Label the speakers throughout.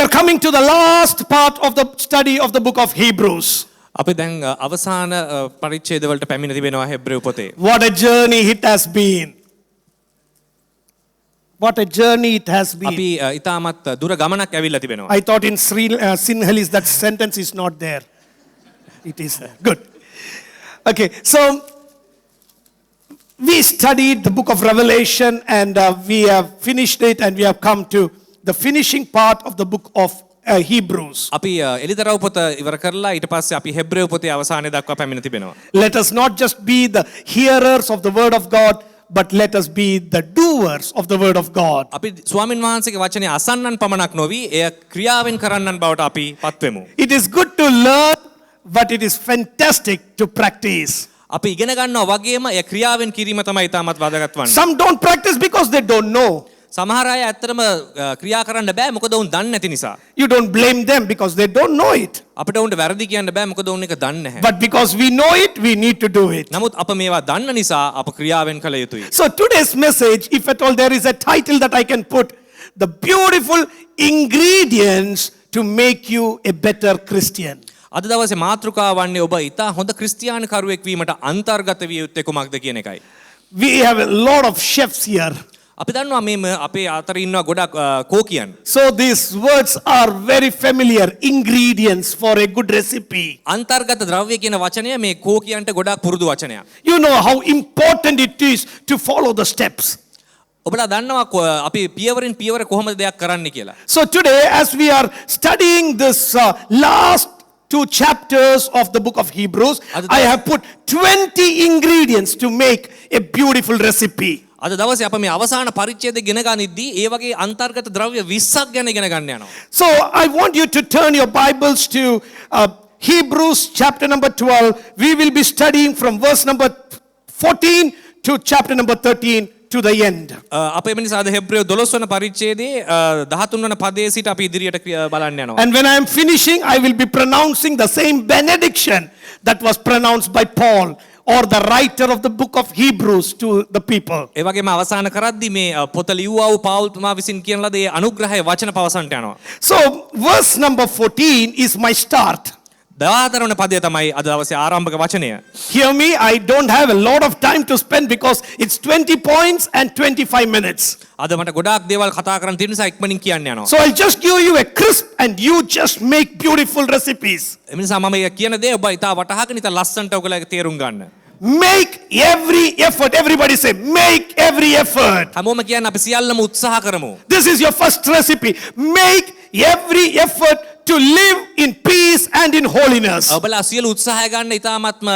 Speaker 1: are coming to the last part of the study of the book of Hebrews.
Speaker 2: අපි දැන් අවසාන පරිච්ඡේද වලට පැමිණ තිබෙනවා හෙබ්‍රේව පොතේ.
Speaker 1: What a journey it has been. What a journey it has been.
Speaker 2: අපි ඊටමත් දුර ගමනක් ඇවිල්ලා තිබෙනවා.
Speaker 1: I thought in Sinhalese that sentence is not there. It is there. Good. Okay, so we studied the book of Revelation and we have finished it and we have come to the finishing part of the book of Hebrews.
Speaker 2: අපි එලිදරව් පොත ඉවර කරලා ඊට පස්සේ අපි හෙබ්‍රේව පොතේ අවසානයේ දක්වා පැමිණ තිබෙනවා.
Speaker 1: Let us not just be the hearers of the word of God, but let us be the doers of the word of God.
Speaker 2: අපි ස්වාමින් වහන්සේගේ වචනේ අසන්නන් පමණක් නොවි එය ක්‍රියාවෙන් කරන්නන් බවට අපි පත්වෙමු.
Speaker 1: It is good to learn, but it is fantastic to practice.
Speaker 2: අපි ඉගෙන ගන්නවා වගේම එය ක්‍රියාවෙන් කිරීම තමයි ඊටමත් වැදගත් වන්නේ.
Speaker 1: Some don't practice because they don't know.
Speaker 2: සමහර අය ඇත්තටම ක්‍රියා කරන්න බෑ මොකද උන් දන්නේ නැති නිසා.
Speaker 1: You don't blame them because they don't know it.
Speaker 2: අපිට උන්ට වැරදි කියන්න බෑ මොකද උන් එක දන්නේ නැහැ.
Speaker 1: But because we know it, we need to do it.
Speaker 2: නමුත් අප මේවා දන්න නිසා අප ක්‍රියාවෙන් කළ යුතුයි.
Speaker 1: So today's message, if at all there is a title that I can put, the beautiful ingredients to make you a better Christian.
Speaker 2: අද දවසේ මාතෘකාව වන්නේ ඔබ ඊට හොඳ ක්‍රිස්තියානි කරුවෙක් වීමට අන්තර්ගත විය යුත්තේ කුමක්ද කියන එකයි.
Speaker 1: We have a lot of chefs here.
Speaker 2: අපි දන්නවා මේ අපේ අතර ඉන්නවා ගොඩක් කෝකියන්.
Speaker 1: So these words are very familiar, ingredients for a good recipe.
Speaker 2: අන්තර්ගත ද්‍රව්‍ය කියන වචනය මේ කෝකියන්ට ගොඩක් පුරුදු වචනයක්.
Speaker 1: You know how important it is to follow the steps.
Speaker 2: ඔබලා දන්නවා අපි පියවරින් පියවර කොහොමද දෙයක් කරන්න කියලා.
Speaker 1: So today as we are studying this last 2 chapters of the book of Hebrews, I have put 20 ingredients to make a beautiful recipe.
Speaker 2: අද දවසේ අප මේ අවසාන පරිච්ඡේදය ගෙන ගනිද්දී ඒ වගේ අන්තර්ගත ද්‍රව්‍ය 20ක් ගැන ඉගෙන ගන්න යනවා.
Speaker 1: So I want you to turn your Bibles to Hebrews chapter number 12. We will be studying from verse number 14 to chapter number 13 to the end.
Speaker 2: අපේ මිනිස් අද හෙබ්‍රේව 12 වන පරිච්ඡේදයේ 13 වන පදයේ සිට අපි ඉදිරියට බලන්න යනවා.
Speaker 1: And when I am finishing, I will be pronouncing the same benediction that was pronounced by Paul, or the writer of the book of Hebrews, to the people.
Speaker 2: ඒ වගේම අවසාන කරද්දී මේ පොත ලියුවා වූ පවුල් තුමා විසින් කියන ලද ඒ අනුග්‍රහය වචන පවසන්ට යනවා.
Speaker 1: So verse number 14 is my start.
Speaker 2: 14 වන පදය තමයි අද දවසේ ආරම්භක වචනය.
Speaker 1: Hear me, I don't have a lot of time to spend because it's 20 points and 25 minutes.
Speaker 2: අද මට ගොඩාක් දේවල් කතා කරන්න තියෙන නිසා ඉක්මනින් කියන්න යනවා.
Speaker 1: So I'll just give you a crisp and you just make beautiful recipes.
Speaker 2: ඒ නිසා මම කියන දේ ඔබ ඉතා වටහාගෙන ඉතා ලස්සනට ඔයගොල්ලෝ ඒක තේරුම් ගන්න.
Speaker 1: Make every effort. Everybody say, make every effort.
Speaker 2: හැමෝම කියන්නේ අපි සියල්ලම උත්සාහ කරමු.
Speaker 1: This is your first recipe. Make every effort to live in peace and in holiness.
Speaker 2: ඔබලා සියලු උත්සාහය ගන්න ඉතාමත්ම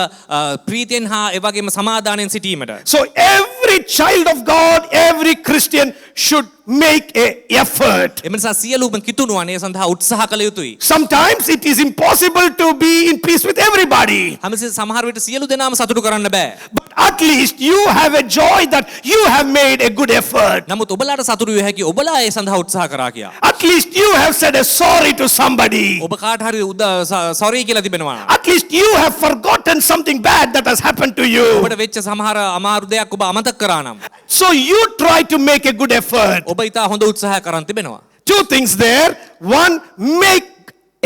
Speaker 2: ප්‍රීතියෙන් හා ඒ වගේම සමාදානයෙන් සිටීමට.
Speaker 1: So every child of God, every Christian should make a effort.
Speaker 2: එම නිසා සියලුම කිතුණුවන් ඒ සඳහා උත්සාහ කළ යුතුයි.
Speaker 1: Sometimes it is impossible to be in peace with everybody.
Speaker 2: හැමතිස්සෙම සමහර විට සියලු දෙනාම සතුටු කරන්න බෑ.
Speaker 1: But at least you have a joy that you have made a good effort.
Speaker 2: නමුත් ඔබලාට සතුටු විය හැකි ඔබලා ඒ සඳහා උත්සාහ කරා කියා.
Speaker 1: At least you have said a sorry to somebody.
Speaker 2: ඔබ කාට හරි sorry කියලා තිබෙනවා.
Speaker 1: At least you have forgotten something bad that has happened to you.
Speaker 2: ඔබට වෙච්ච සමහර අමාරු දෙයක් ඔබ අමතක කරා නම්.
Speaker 1: So you try to make a good effort.
Speaker 2: ඔබ ඉතා හොඳ උත්සාහයක් කරන් තිබෙනවා.
Speaker 1: 2 things there. One, make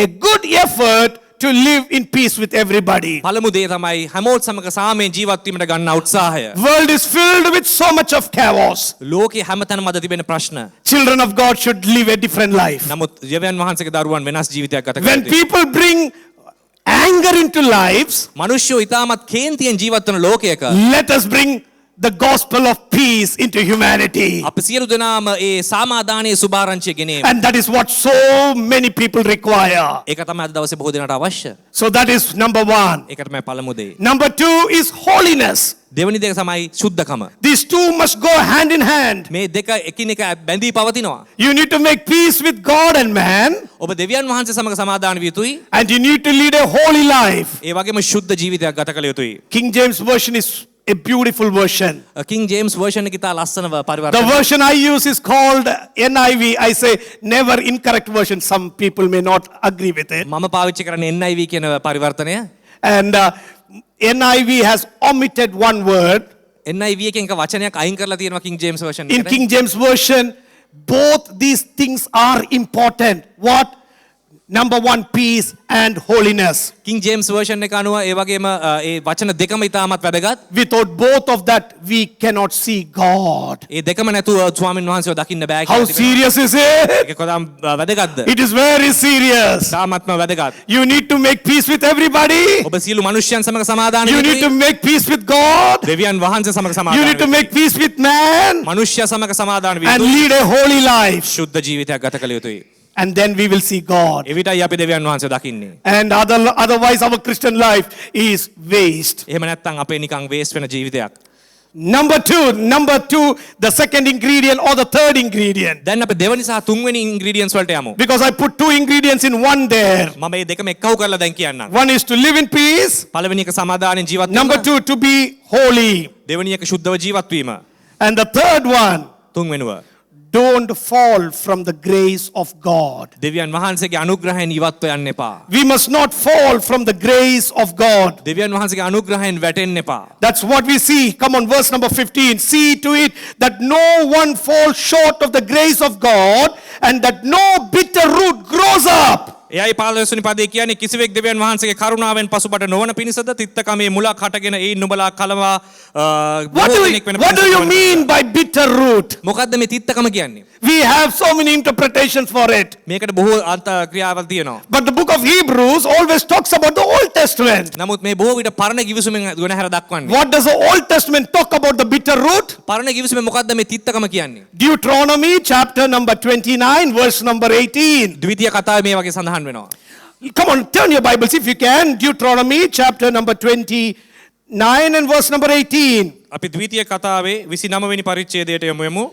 Speaker 1: a good effort to live in peace with everybody.
Speaker 2: පළමු දේ තමයි හැමෝත් සමග සාමයෙන් ජීවත් වීමට ගන්නා උත්සාහය.
Speaker 1: World is filled with so much of chaos.
Speaker 2: ලෝකේ හැමතැනම අද තිබෙන ප්‍රශ්න.
Speaker 1: Children of God should live a different life.
Speaker 2: නමුත් දෙවියන් වහන්සේගේ දරුවන් වෙනස් ජීවිතයක් ගත
Speaker 1: When
Speaker 2: කරනවා.
Speaker 1: people bring anger into lives,
Speaker 2: මිනිස්සු ඉතාමත් කේන්තියෙන් ජීවත් වන ලෝකයක
Speaker 1: let us bring the gospel of peace into humanity.
Speaker 2: අපි සියලු දෙනාම ඒ සමාදානයේ සුභාරංචිය ගෙනීම.
Speaker 1: And that is what so many people require.
Speaker 2: ඒක තමයි අද දවසේ බොහෝ දෙනාට අවශ්‍ය.
Speaker 1: So that is number 1.
Speaker 2: ඒක තමයි පළමු දේ.
Speaker 1: Number 2 is holiness.
Speaker 2: දෙවෙනි දේ තමයි සුද්ධකම.
Speaker 1: These two must go hand in hand.
Speaker 2: මේ දෙක එකිනෙක බැඳී පවතිනවා.
Speaker 1: You need to make peace with God and man.
Speaker 2: ඔබ දෙවියන් වහන්සේ සමග සමාදාන විය යුතුයි.
Speaker 1: And you need to lead a holy life.
Speaker 2: ඒ වගේම ශුද්ධ ජීවිතයක් ගත කළ යුතුයි.
Speaker 1: King James version is a beautiful version.
Speaker 2: King James version එක ඉතා ලස්සන
Speaker 1: The
Speaker 2: පරිවර්තනයක්.
Speaker 1: version I use is called NIV. I say never incorrect version. Some people may not agree with it.
Speaker 2: මම පාවිච්චි කරන්නේ NIV කියන පරිවර්තනය.
Speaker 1: And NIV has omitted one word.
Speaker 2: NIV එකෙන් එක වචනයක් අයින් කරලා තියෙනවා King James version
Speaker 1: In
Speaker 2: එකට.
Speaker 1: King James version, both these things are important. What? Number one, peace and holiness.
Speaker 2: කිං ජේම්ස් වර්ෂන් එක අනුව ඒ වගේම ඒ වචන දෙකම ඉතාමත් වැදගත්.
Speaker 1: Without both of that, we cannot see God.
Speaker 2: ඒ දෙකම නැතුව ස්වාමින් වහන්සේව දකින්න බෑ
Speaker 1: How
Speaker 2: කියලා තිබෙනවා.
Speaker 1: serious is it?
Speaker 2: ඒක කොතරම් වැදගත්ද?
Speaker 1: It is very serious.
Speaker 2: තාමත්ම වැදගත්.
Speaker 1: You need to make peace with everybody.
Speaker 2: ඔබ සියලු මිනිස්යන් සමග සමාදාන
Speaker 1: You need to
Speaker 2: වෙන්න.
Speaker 1: make peace with God.
Speaker 2: දෙවියන් වහන්සේ සමග
Speaker 1: You
Speaker 2: සමාදාන
Speaker 1: need to
Speaker 2: වෙන්න.
Speaker 1: make peace with man
Speaker 2: මිනිස්යා සමග සමාදාන විය
Speaker 1: and
Speaker 2: යුතුයි.
Speaker 1: lead a holy life.
Speaker 2: ශුද්ධ ජීවිතයක් ගත කළ යුතුයි.
Speaker 1: And then we will see God.
Speaker 2: එවිටයි අපි දෙවියන් වහන්සේ දකින්නේ.
Speaker 1: And otherwise, our Christian life is waste.
Speaker 2: එහෙම නැත්නම් අපේ නිකන් වේස්ට් වෙන ජීවිතයක්.
Speaker 1: Number two, the second ingredient or the third ingredient.
Speaker 2: දැන් අපි දෙවනි සහ තුන්වෙනි ඉන්ග්‍රීඩියන්ට්ස් වලට යමු.
Speaker 1: Because I put two ingredients in one there.
Speaker 2: මම මේ දෙකම එක්කව කරලා දැන් කියන්නම්.
Speaker 1: One is to live in peace.
Speaker 2: පළවෙනි එක සමාදානෙන් ජීවත්
Speaker 1: Number
Speaker 2: වීම.
Speaker 1: two, to be holy.
Speaker 2: දෙවෙනි එක ශුද්ධව ජීවත් වීම.
Speaker 1: And the third one,
Speaker 2: තුන්වෙනුව
Speaker 1: don't fall from the grace of God.
Speaker 2: දෙවියන් වහන්සේගේ අනුග්‍රහයෙන් ඉවත්ව යන්න එපා.
Speaker 1: We must not fall from the grace of God.
Speaker 2: දෙවියන් වහන්සේගේ අනුග්‍රහයෙන් වැටෙන්න එපා.
Speaker 1: That's what we see. Come on, verse number 15. See to it that no one falls short of the grace of God and that no bitter root grows up.
Speaker 2: එයයි 15 වෙනි පදේ කියන්නේ කිසිවෙක් දෙවියන් වහන්සේගේ කරුණාවෙන් පසුබට නොවන පිණිසද තිත්තකමේ මුලක් හටගෙන ඒ නුඹලා කලවා
Speaker 1: What do you mean by bitter root?
Speaker 2: මොකද්ද මේ තිත්තකම කියන්නේ?
Speaker 1: We have so many interpretations for it.
Speaker 2: මේකට බොහෝ අර්ථ ක්‍රියාවල් තියෙනවා.
Speaker 1: But the book of Hebrews always talks about the Old Testament.
Speaker 2: නමුත් මේ බොහෝ විට පරණ ගිවිසුමෙන් ගුණහැර දක්වන්නේ.
Speaker 1: What does the Old Testament talk about the bitter root?
Speaker 2: පරණ ගිවිසුමේ මොකද්ද මේ තිත්තකම කියන්නේ?
Speaker 1: Deuteronomy chapter number 29 verse number 18.
Speaker 2: ද්විතීය කතාවේ මේ වගේ සඳහන් වෙනවා.
Speaker 1: Come on, turn your Bibles if you can. Deuteronomy chapter number 29 and verse number 18.
Speaker 2: අපි ද්විතීය කතාවේ 29 වෙනි පරිච්ඡේදයට යමු.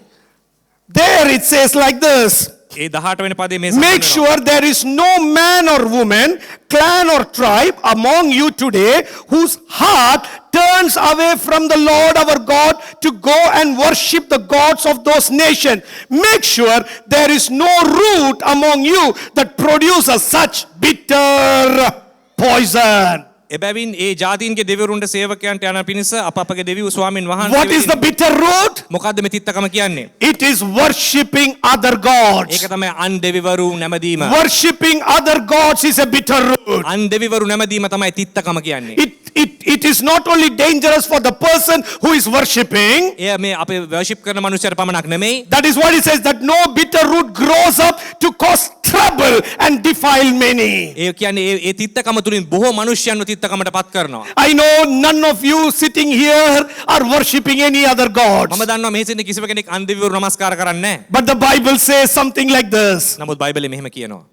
Speaker 1: There it says like this.
Speaker 2: ඒ 18 වෙනි පදේ මේ
Speaker 1: Make sure there is no man or woman, clan or tribe among you today whose heart turns away from the Lord our God to go and worship the gods of those nations. Make sure there is no root among you that produces such bitter poison.
Speaker 2: එබැවින් ඒ ජාතීන්ගේ දෙවිවරුන්ට සේවකයන්ට යන පිණිස අපගේ දෙවියෝ ස්වාමින් වහන්සේ
Speaker 1: What is the bitter root?
Speaker 2: මොකද්ද මේ තිත්තකම කියන්නේ?
Speaker 1: It is worshipping other gods.
Speaker 2: ඒක තමයි අන් දෙවිවරු නැමදීම.
Speaker 1: Worshipping other gods is a bitter root.
Speaker 2: අන් දෙවිවරු නැමදීම තමයි තිත්තකම කියන්නේ.
Speaker 1: It is not only dangerous for the person who is worshipping.
Speaker 2: එය මේ අපේ වර්ෂිප් කරන මනුස්සයර පමණක් නෙමෙයි.
Speaker 1: That is what it says, that no bitter root grows up to cause trouble and defile many.
Speaker 2: ඒ කියන්නේ ඒ තිත්තකම තුලින් බොහෝ මනුෂ්‍යයන්ව තිත්තකමට පත් කරනවා.
Speaker 1: I know none of you sitting here are worshipping any other gods.
Speaker 2: මම දන්නවා මෙහි සිටින කිසිම කෙනෙක් අන් දෙවිවරු නමස්කාර කරන්නේ නැහැ.
Speaker 1: But the Bible says something like this.
Speaker 2: නමුත් බයිබලයේ මෙහෙම කියනවා.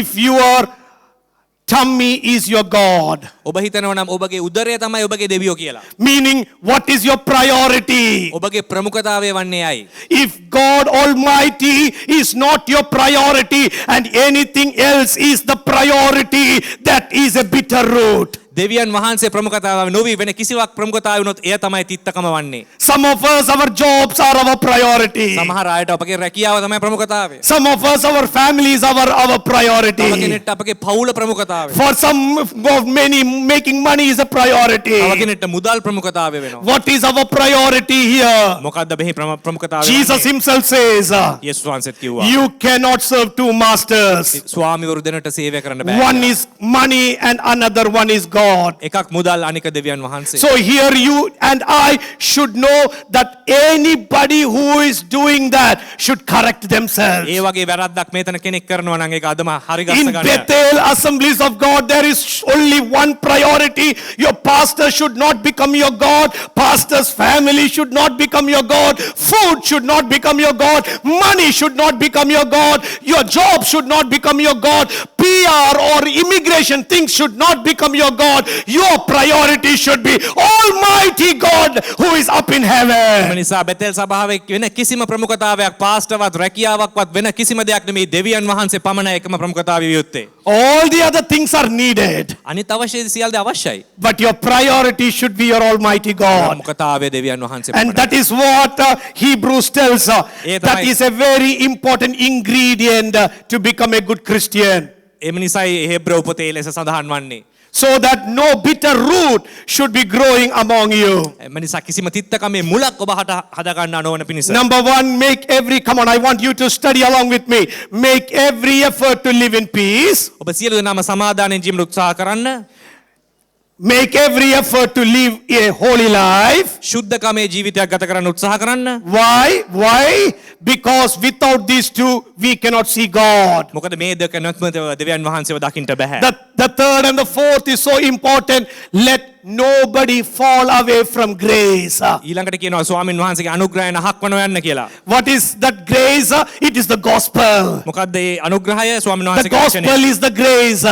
Speaker 1: If your tummy is your God.
Speaker 2: ඔබ හිතනවා නම් ඔබගේ උදරය තමයි ඔබගේ දෙවියෝ කියලා.
Speaker 1: Meaning, what is your priority?
Speaker 2: ඔබගේ ප්‍රමුඛතාවය වන්නේ ඇයි?
Speaker 1: If God Almighty is not your priority and anything else is the priority, that is a bitter root.
Speaker 2: දෙවියන් වහන්සේ ප්‍රමුඛතාවය නොවි වෙන කිසිවක් ප්‍රමුඛතාවය වුණොත් එය තමයි තිත්තකම වන්නේ.
Speaker 1: Some of us, our jobs are our priority.
Speaker 2: සමහර අයට අපගේ රැකියාව තමයි ප්‍රමුඛතාවය.
Speaker 1: Some of us, our families are our priority.
Speaker 2: තව කෙනෙක්ට අපගේ පවුල ප්‍රමුඛතාවය.
Speaker 1: For some, many, making money is a priority.
Speaker 2: තව කෙනෙක්ට මුදල් ප්‍රමුඛතාවය වෙනවා.
Speaker 1: What is our priority here?
Speaker 2: මොකද්ද මෙහි ප්‍රමුඛතාවය?
Speaker 1: Jesus himself says,
Speaker 2: යේසුස් වහන්සේත් කිව්වා.
Speaker 1: you cannot serve two masters.
Speaker 2: ස්වාමිවරු දෙන්නට සේවය කරන්න බෑ.
Speaker 1: One is money and another one is God.
Speaker 2: එකක් මුදල් අනික දෙවියන් වහන්සේ.
Speaker 1: So here you and I should know that anybody who is doing that should correct themselves.
Speaker 2: ඒ වගේ වැරද්දක් මේතන කෙනෙක් කරනවා නම් ඒක අදම හරි ගස්ස
Speaker 1: In
Speaker 2: ගන්න.
Speaker 1: Bethel Assemblies of God, there is only one priority. Your pastor should not become your God. Pastor's family should not become your God. Food should not become your God. Money should not become your God. Your job should not become your God. PR or immigration things should not become your God. Your priority should be Almighty God who is up in
Speaker 2: A
Speaker 1: heaven.
Speaker 2: නිසා බෙතෙල් සභාවේ වෙන කිසිම ප්‍රමුඛතාවයක් පාස්ටර්වත් රැකියාවක්වත් වෙන කිසිම දෙයක් නෙමේ දෙවියන් වහන්සේ පමණ එකම ප්‍රමුඛතාවය වියුත්තේ.
Speaker 1: All the other things are needed.
Speaker 2: අනිත් අවශ්‍ය සියල්ල අවශ්‍යයි.
Speaker 1: But your priority should be your Almighty God.
Speaker 2: ප්‍රමුඛතාවය දෙවියන් වහන්සේ
Speaker 1: And
Speaker 2: පමණයි.
Speaker 1: that is what Hebrews tells us. That is a very important ingredient to become a good Christian.
Speaker 2: එම නිසායි හේබ්‍රව පොතේ ලෙස සඳහන් වන්නේ.
Speaker 1: so that no bitter root should be growing among you.
Speaker 2: එම නිසා කිසිම තිත්තකමේ මුලක් ඔබ හදා ගන්නා නොවන පිණිස.
Speaker 1: Number one, make every, come on, I want you to study along with me. Make every effort to live in peace.
Speaker 2: ඔබ සියලු දෙනාම සමාදානයෙන් ජීවිත උත්සාහ කරන්න.
Speaker 1: Make every effort to live a holy life.
Speaker 2: ශුද්ධකමේ ජීවිතයක් ගත කරන්න උත්සාහ කරන්න.
Speaker 1: Why? Why? Because without these two, we cannot see God.
Speaker 2: මොකද මේ දෙක නැත්නම් දෙවියන් වහන්සේව දකින්න බෑ.
Speaker 1: The third and the fourth is so important. Let nobody fall away from grace.
Speaker 2: ඊළඟට කියනවා ස්වාමින් වහන්සේගේ අනුග්‍රහය නහක්වනව යන්න කියලා.
Speaker 1: What is that grace? It is the gospel.
Speaker 2: මොකද්ද මේ අනුග්‍රහය ස්වාමින්
Speaker 1: The
Speaker 2: වහන්සේගේ
Speaker 1: gospel
Speaker 2: වචනය.
Speaker 1: is the grace.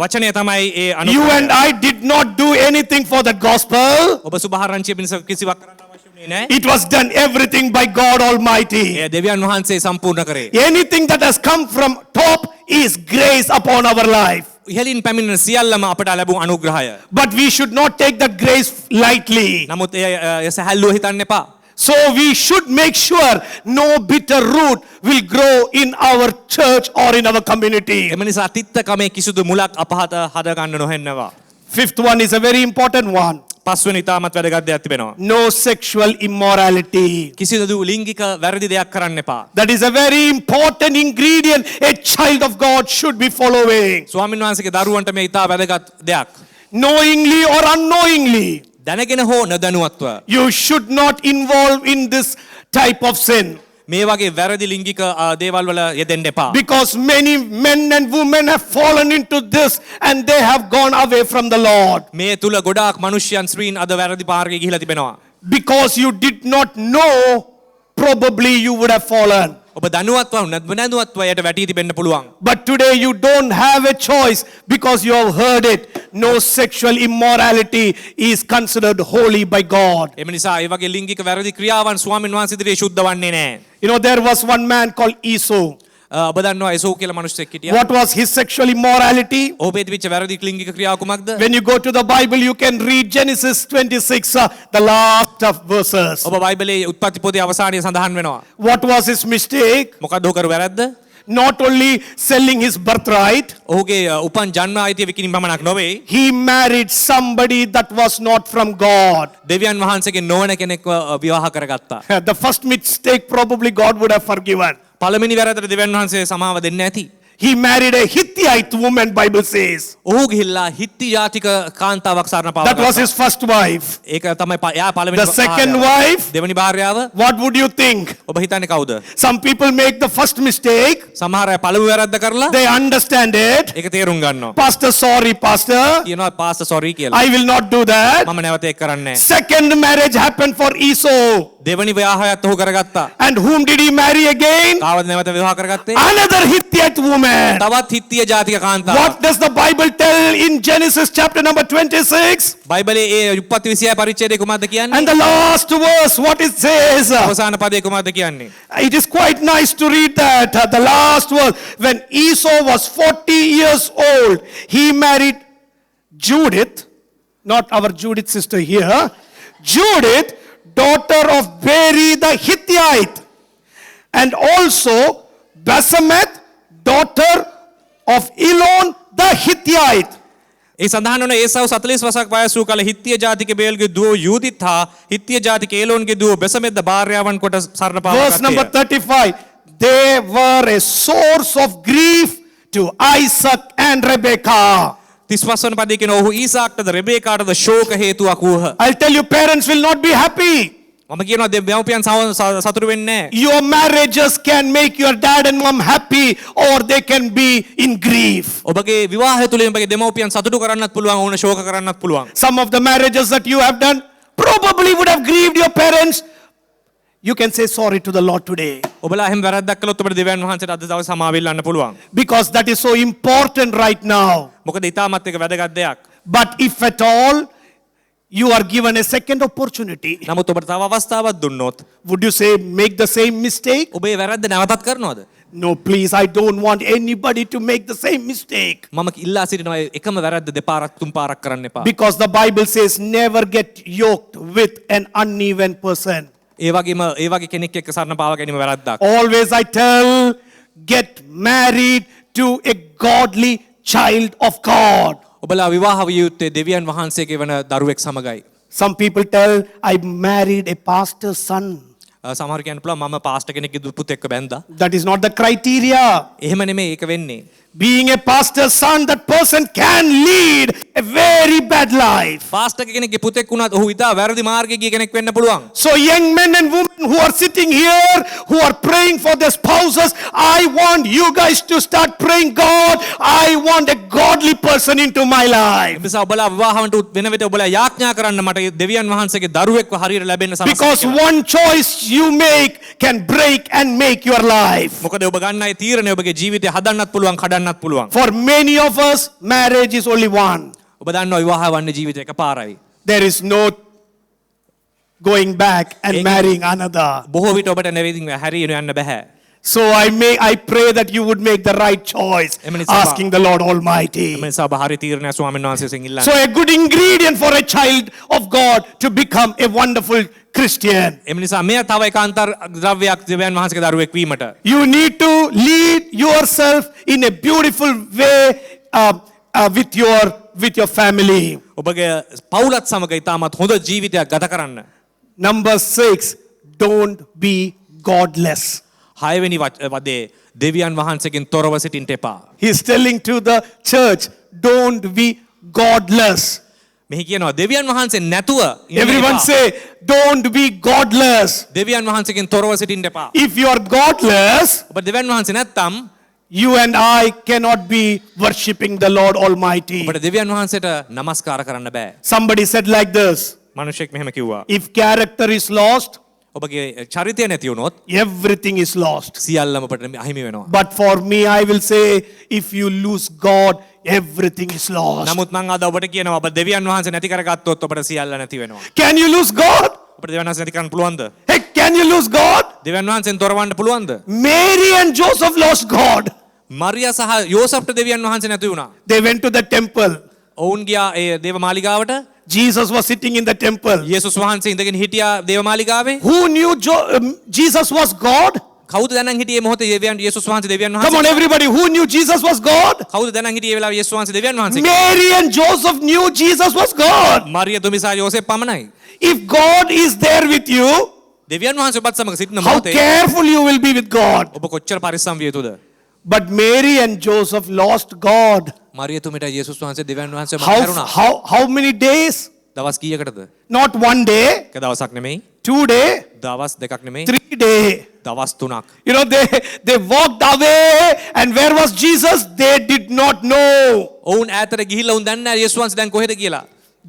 Speaker 2: වචනය තමයි ඒ
Speaker 1: You
Speaker 2: අනුග්‍රහය.
Speaker 1: and I did not do anything for the gospel.
Speaker 2: ඔබ සුභාරංචිය පිණිස කිසිවක් කරන්න අවශ්‍ය වුණේ නැහැ.
Speaker 1: It was done everything by God Almighty.
Speaker 2: ඒ දෙවියන් වහන්සේ සම්පූර්ණ කරේ.
Speaker 1: Anything that has come from top is grace upon our life.
Speaker 2: ඉහළින් පැමිණෙන සියල්ලම අපට ලැබුණු අනුග්‍රහය.
Speaker 1: But we should not take that grace lightly.
Speaker 2: නමුත් ඒ සැහැල්ලුව හිතන්න එපා.
Speaker 1: So we should make sure no bitter root will grow in our church or in our community.
Speaker 2: එම නිසා තිත්තකමේ කිසිදු මුලක් අපහත හදා ගන්න නොහෙන්නවා.
Speaker 1: Fifth one is a very important one.
Speaker 2: පස්වෙනි ඉතාමත් වැදගත් දෙයක් තිබෙනවා.
Speaker 1: No sexual immorality.
Speaker 2: කිසිදු ලිංගික වැරදි දෙයක් කරන්න එපා.
Speaker 1: That is a very important ingredient a child of God should be following.
Speaker 2: ස්වාමීන් වහන්සේගේ දරුවන්ට මේ ඉතා වැදගත් දෙයක්.
Speaker 1: Knowingly or unknowingly,
Speaker 2: දැනගෙන හෝ නොදැනුවත්ව
Speaker 1: you should not involve in this type of sin.
Speaker 2: මේ වගේ වැරදි ලිංගික දේවල් වල යෙදෙන්න එපා.
Speaker 1: Because many men and women have fallen into this and they have gone away from the Lord.
Speaker 2: මේ තුල ගොඩාක් මිනිස්යන් ස්ත්‍රීන් අද වැරදි පාරේ ගිහිලා තිබෙනවා.
Speaker 1: Because you did not know, probably you would have fallen.
Speaker 2: ඔබ දැනුවත්ව නැදුවත්ව යට වැටී තිබෙන්න පුළුවන්.
Speaker 1: But today you don't have a choice because you have heard it. No sexual immorality is considered holy by God.
Speaker 2: එම නිසා ඒ වගේ ලිංගික වැරදි ක්‍රියාවන් ස්වාමීන් වහන්සේ ඉදිරියේ සුද්ධ වන්නේ නැහැ.
Speaker 1: You know, there was one man called Esau.
Speaker 2: ඔබ දන්නවා ඒසෝ කියලා මිනිස්සෙක් හිටියා.
Speaker 1: What was his sexual immorality?
Speaker 2: ඔබේ තිබිච්ච වැරදි ලිංගික ක්‍රියාව කුමක්ද?
Speaker 1: When you go to the Bible, you can read Genesis 26, the last of verses.
Speaker 2: ඔබ බයිබලයේ උත්පත්ති පොතේ අවසානයේ සඳහන් වෙනවා.
Speaker 1: What was his mistake?
Speaker 2: මොකක්ද ඔහු කරු වැරද්ද?
Speaker 1: Not only selling his birthright,
Speaker 2: ඔහුගේ උපන් ජන්ම අයිතිය විකිණීම පමණක් නොවේ.
Speaker 1: he married somebody that was not from God.
Speaker 2: දෙවියන් වහන්සේගේ නොවන කෙනෙක්ව විවාහ කරගත්තා.
Speaker 1: The first mistake probably God would have forgiven.
Speaker 2: පළවෙනි වැරද්දට දෙවියන් වහන්සේ සමාව දෙන්නේ නැති.
Speaker 1: He married a Hittite woman, Bible says.
Speaker 2: ඔහු ගිහිල්ලා හිත්ති ජාතික කාන්තාවක් සරණ පාවා
Speaker 1: That was his first wife.
Speaker 2: ඒක තමයි එයා පළවෙනි
Speaker 1: The second wife,
Speaker 2: දෙවෙනි භාර්යාව.
Speaker 1: what would you think?
Speaker 2: ඔබ හිතන්නේ කවුද?
Speaker 1: Some people make the first mistake.
Speaker 2: සමහර අය පළමු වැරද්ද කරලා
Speaker 1: They understand it.
Speaker 2: ඒක තේරුම් ගන්නවා.
Speaker 1: Pastor, sorry, Pastor.
Speaker 2: කියනවා පාස්ටර් සෝරි කියලා.
Speaker 1: I will not do that.
Speaker 2: මම නැවත ඒක කරන්නේ නැහැ.
Speaker 1: Second marriage happened for Esau.
Speaker 2: දෙවෙනි විවාහයත් ඔහු කරගත්තා.
Speaker 1: And whom did he marry again?
Speaker 2: කාවද නැවත විවාහ කරගත්තේ?
Speaker 1: Another Hittite woman.
Speaker 2: තවත් හිත්තිය ජාතික කාන්තාවක්.
Speaker 1: What does the Bible tell in Genesis chapter number 26?
Speaker 2: බයිබලයේ ඒ උප්පත්ති 26 පරිච්ඡේදය කුමක්ද කියන්නේ?
Speaker 1: And the last verse, what it says?
Speaker 2: අවසාන පදේ කුමක්ද කියන්නේ?
Speaker 1: It is quite nice to read that. The last verse. When Esau was 40 years old, he married Judith, not our Judith sister here, Judith, daughter of Beri the Hittite, and also Basemath, daughter of Elon the Hittite.
Speaker 2: ඒ සඳහන් වන ඒසාව 40 වසරක් වයස වූ කල හිත්තිය ජාතික බේල්ගේ දුව යූදිත් හා හිත්තිය ජාතික ඒලෝන්ගේ දුව බෙසමෙද්ද භාර්යාවන් කොට සරණ පාවා
Speaker 1: Verse number
Speaker 2: ගත්තේ.
Speaker 1: 35. They were a source of grief to Isaac and Rebekah.
Speaker 2: 35 වන පදයේ කියන ඔහු ඊසාක්ටද රෙබේකාටද ශෝක හේතුවක් වූහ.
Speaker 1: I'll tell you, parents will not be happy.
Speaker 2: මම කියනවා දෙවියන් සතුටු වෙන්නේ නැහැ.
Speaker 1: Your marriages can make your dad and mom happy, or they can be in grief.
Speaker 2: ඔබගේ විවාහය තුලින් ඔබගේ දෙමව්පියන් සතුටු කරන්නත් පුළුවන් ඕන ශෝක කරන්නත් පුළුවන්.
Speaker 1: Some of the marriages that you have done probably would have grieved your parents. You can say sorry to the Lord today.
Speaker 2: ඔබලා එහෙම වැරද්දක් කළොත් ඔබට දෙවියන් වහන්සේට අද දවසේ සමාවෙල්ලන්න පුළුවන්.
Speaker 1: Because that is so important right now.
Speaker 2: මොකද ඊටමත් එක වැදගත් දෙයක්.
Speaker 1: But if at all you are given a second opportunity,
Speaker 2: නමුත් ඔබට තව අවස්ථාවක් දුන්නොත්
Speaker 1: would you say make the same mistake?
Speaker 2: ඔබේ වැරද්ද නැවතත් කරනවද?
Speaker 1: No, please, I don't want anybody to make the same mistake.
Speaker 2: මම ඉල්ලා සිටිනවා එකම වැරද්ද දෙපාරක් තුන් පාරක් කරන්න එපා.
Speaker 1: Because the Bible says never get yoked with an uneven person.
Speaker 2: ඒ වගේ කෙනෙක් එක්ක සරණ පාවා ගැනීම වැරද්දක්.
Speaker 1: Always I tell, get married to a godly child of God.
Speaker 2: ඔබලා විවාහ විය යුත්තේ දෙවියන් වහන්සේගේ වන දරුවෙක් සමගයි.
Speaker 1: Some people tell, I married a pastor's son.
Speaker 2: සමහර කියන්න පුළුවන් මම පාස්ටර් කෙනෙක්ගේ දුප්පුත් එක්ක බැන්දා.
Speaker 1: That is not the criteria.
Speaker 2: එහෙම නෙමෙයි ඒක වෙන්නේ.
Speaker 1: Being a pastor's son, that person can lead a very bad life.
Speaker 2: Pastor කෙනෙක්ගේ පුතෙක් වුණත් ඔහු ඉතා වැරදි මාර්ගයේ ගිය කෙනෙක් වෙන්න පුළුවන්.
Speaker 1: So young men and women who are sitting here, who are praying for their spouses, I want you guys to start praying, God, I want a godly person into my life.
Speaker 2: නිසා ඔබලා විවාහවට වෙන විට ඔබලා යාඥා කරන්න මට දෙවියන් වහන්සේගේ දරුවෙක්ව හරියට ලැබෙන්න සමස්ත.
Speaker 1: Because one choice you make can break and make your life.
Speaker 2: මොකද ඔබ ගන්න ඒ තීරණය ඔබගේ ජීවිතය හදන්නත් පුළුවන් කඩන්නත් පුළුවන්.
Speaker 1: For many of us, marriage is only one.
Speaker 2: ඔබ දන්නවා විවාහ වන්නේ ජීවිතය එකපාරයි.
Speaker 1: There is no going back and marrying another.
Speaker 2: බොහෝ විට ඔබට නැවතින් හැරියන යන්න බෑ.
Speaker 1: So I pray that you would make the right choice, asking the Lord Almighty.
Speaker 2: එම නිසා ඔබ හරි තීරණයක් ස්වාමීන් වහන්සේගෙන් ඉල්ලන්න.
Speaker 1: So a good ingredient for a child of God to become a wonderful Christian.
Speaker 2: එම නිසා මෙය තව එක අන්තර් ද්‍රව්‍යයක් දෙවියන් වහන්සේගේ දරුවෙක් වීමට.
Speaker 1: You need to lead yourself in a beautiful way with your family.
Speaker 2: ඔබගේ පවුලත් සමග ඉතාමත් හොඳ ජීවිතයක් ගත කරන්න.
Speaker 1: Number 6, don't be godless.
Speaker 2: 6 වෙනි වදේ දෙවියන් වහන්සේගෙන් තොරව සිටින්න එපා.
Speaker 1: He is telling to the church, don't be godless.
Speaker 2: මෙහි කියනවා දෙවියන් වහන්සේ නැතුව ඉන්න
Speaker 1: Everyone
Speaker 2: එපා.
Speaker 1: say, don't be godless.
Speaker 2: දෙවියන් වහන්සේගෙන් තොරව සිටින්න එපා.
Speaker 1: If you are godless,
Speaker 2: ඔබ දෙවියන් වහන්සේ නැත්තම්
Speaker 1: you and I cannot be worshipping the Lord Almighty.
Speaker 2: ඔබට දෙවියන් වහන්සේට නමස්කාර කරන්න බෑ.
Speaker 1: Somebody said like this,
Speaker 2: මිනිසෙක් මෙහෙම කිව්වා.
Speaker 1: if character is lost,
Speaker 2: ඔබගේ චරිතය නැති වුණොත්
Speaker 1: everything is lost.
Speaker 2: සියල්ලම ඔබට අහිමි වෙනවා.
Speaker 1: But for me, I will say, if you lose God, everything is lost.
Speaker 2: නමුත් මං අද ඔබට කියනවා ඔබ දෙවියන් වහන්සේ නැති කරගත්තොත් ඔබට සියල්ල නැති වෙනවා.
Speaker 1: Can you lose God?
Speaker 2: ඔබට දෙවියන් වහන්සේ නැති කරන්න පුළුවන්ද?
Speaker 1: Hey, can you lose God?
Speaker 2: දෙවියන් වහන්සේන් තොරවන්න පුළුවන්ද?
Speaker 1: Mary and Joseph lost God.
Speaker 2: මරියා සහ යෝසප්ට දෙවියන් වහන්සේ නැති වුණා.
Speaker 1: They went to the temple.
Speaker 2: ඔවුන් ගියා ඒ දේව මාලිගාවට.
Speaker 1: Jesus was sitting in the temple.
Speaker 2: යේසුස් වහන්සේ ඉඳගෙන හිටියා දේව මාලිගාවේ.
Speaker 1: Who knew Jesus was God?
Speaker 2: කවුද දැනන් හිටියේ මොහොතේ දෙවියන් යේසුස් වහන්සේ දෙවියන්
Speaker 1: Come on,
Speaker 2: වහන්සේ?
Speaker 1: everybody. Who knew Jesus was God?
Speaker 2: කවුද දැනන් හිටියේ ඒ වෙලාවේ යේසුස් වහන්සේ දෙවියන් වහන්සේ?
Speaker 1: Mary and Joseph knew Jesus was God.
Speaker 2: මරියා තුමි සහ යෝසෙප් පමණයි.
Speaker 1: If God is there with you,
Speaker 2: දෙවියන් වහන්සේ ඔබත් සමග සිටින
Speaker 1: how
Speaker 2: මොහොතේ
Speaker 1: careful you will be with God.
Speaker 2: ඔබ කොච්චර පරිස්සම් විය යුතුද?
Speaker 1: But Mary and Joseph lost God.
Speaker 2: මරියා තුමිට යේසුස් වහන්සේ දෙවියන් වහන්සේ මගහැරුණා.
Speaker 1: How many days?
Speaker 2: දවස් කීයකටද?
Speaker 1: Not one day,
Speaker 2: එක දවසක් නෙමෙයි,
Speaker 1: 2 days,
Speaker 2: දවස් දෙකක් නෙමෙයි,
Speaker 1: 3 days.
Speaker 2: දවස් 3ක්.
Speaker 1: You know, they walked away, and where was Jesus? They did not know.
Speaker 2: ඔවුන් ඈතට ගිහිල්ලා උන් දන්නේ නැහැ යේසුස් වහන්සේ දැන් කොහෙද කියලා.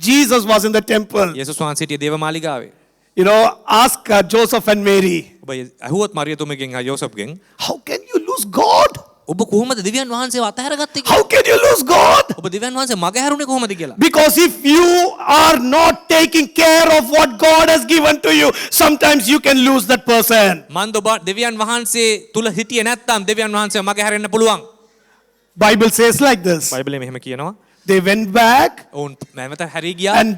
Speaker 1: Jesus was in the temple.
Speaker 2: යේසුස් වහන්සේ හිටියේ දේව මාලිගාවේ.
Speaker 1: You know, ask Joseph and Mary,
Speaker 2: ඔබ අහුවොත් මරියා තුමිගෙන් හා යෝසප්ගෙන්
Speaker 1: how can you lose God?
Speaker 2: ඔබ කොහොමද දෙවියන් වහන්සේව අතහැරගත්තේ කියලා?
Speaker 1: How can you lose God?
Speaker 2: ඔබ දෙවියන් වහන්සේ මගහැරුණේ කොහොමද කියලා?
Speaker 1: Because if you are not taking care of what God has given to you, sometimes you can lose that person.
Speaker 2: මන්ද ඔබ දෙවියන් වහන්සේ තුල හිටියේ නැත්නම් දෙවියන් වහන්සේ මගහැරෙන්න පුළුවන්.
Speaker 1: Bible says like this.
Speaker 2: බයිබලයේ මෙහෙම කියනවා.
Speaker 1: They went back,
Speaker 2: ඔවුන් නැවත හැරී ගියා.
Speaker 1: and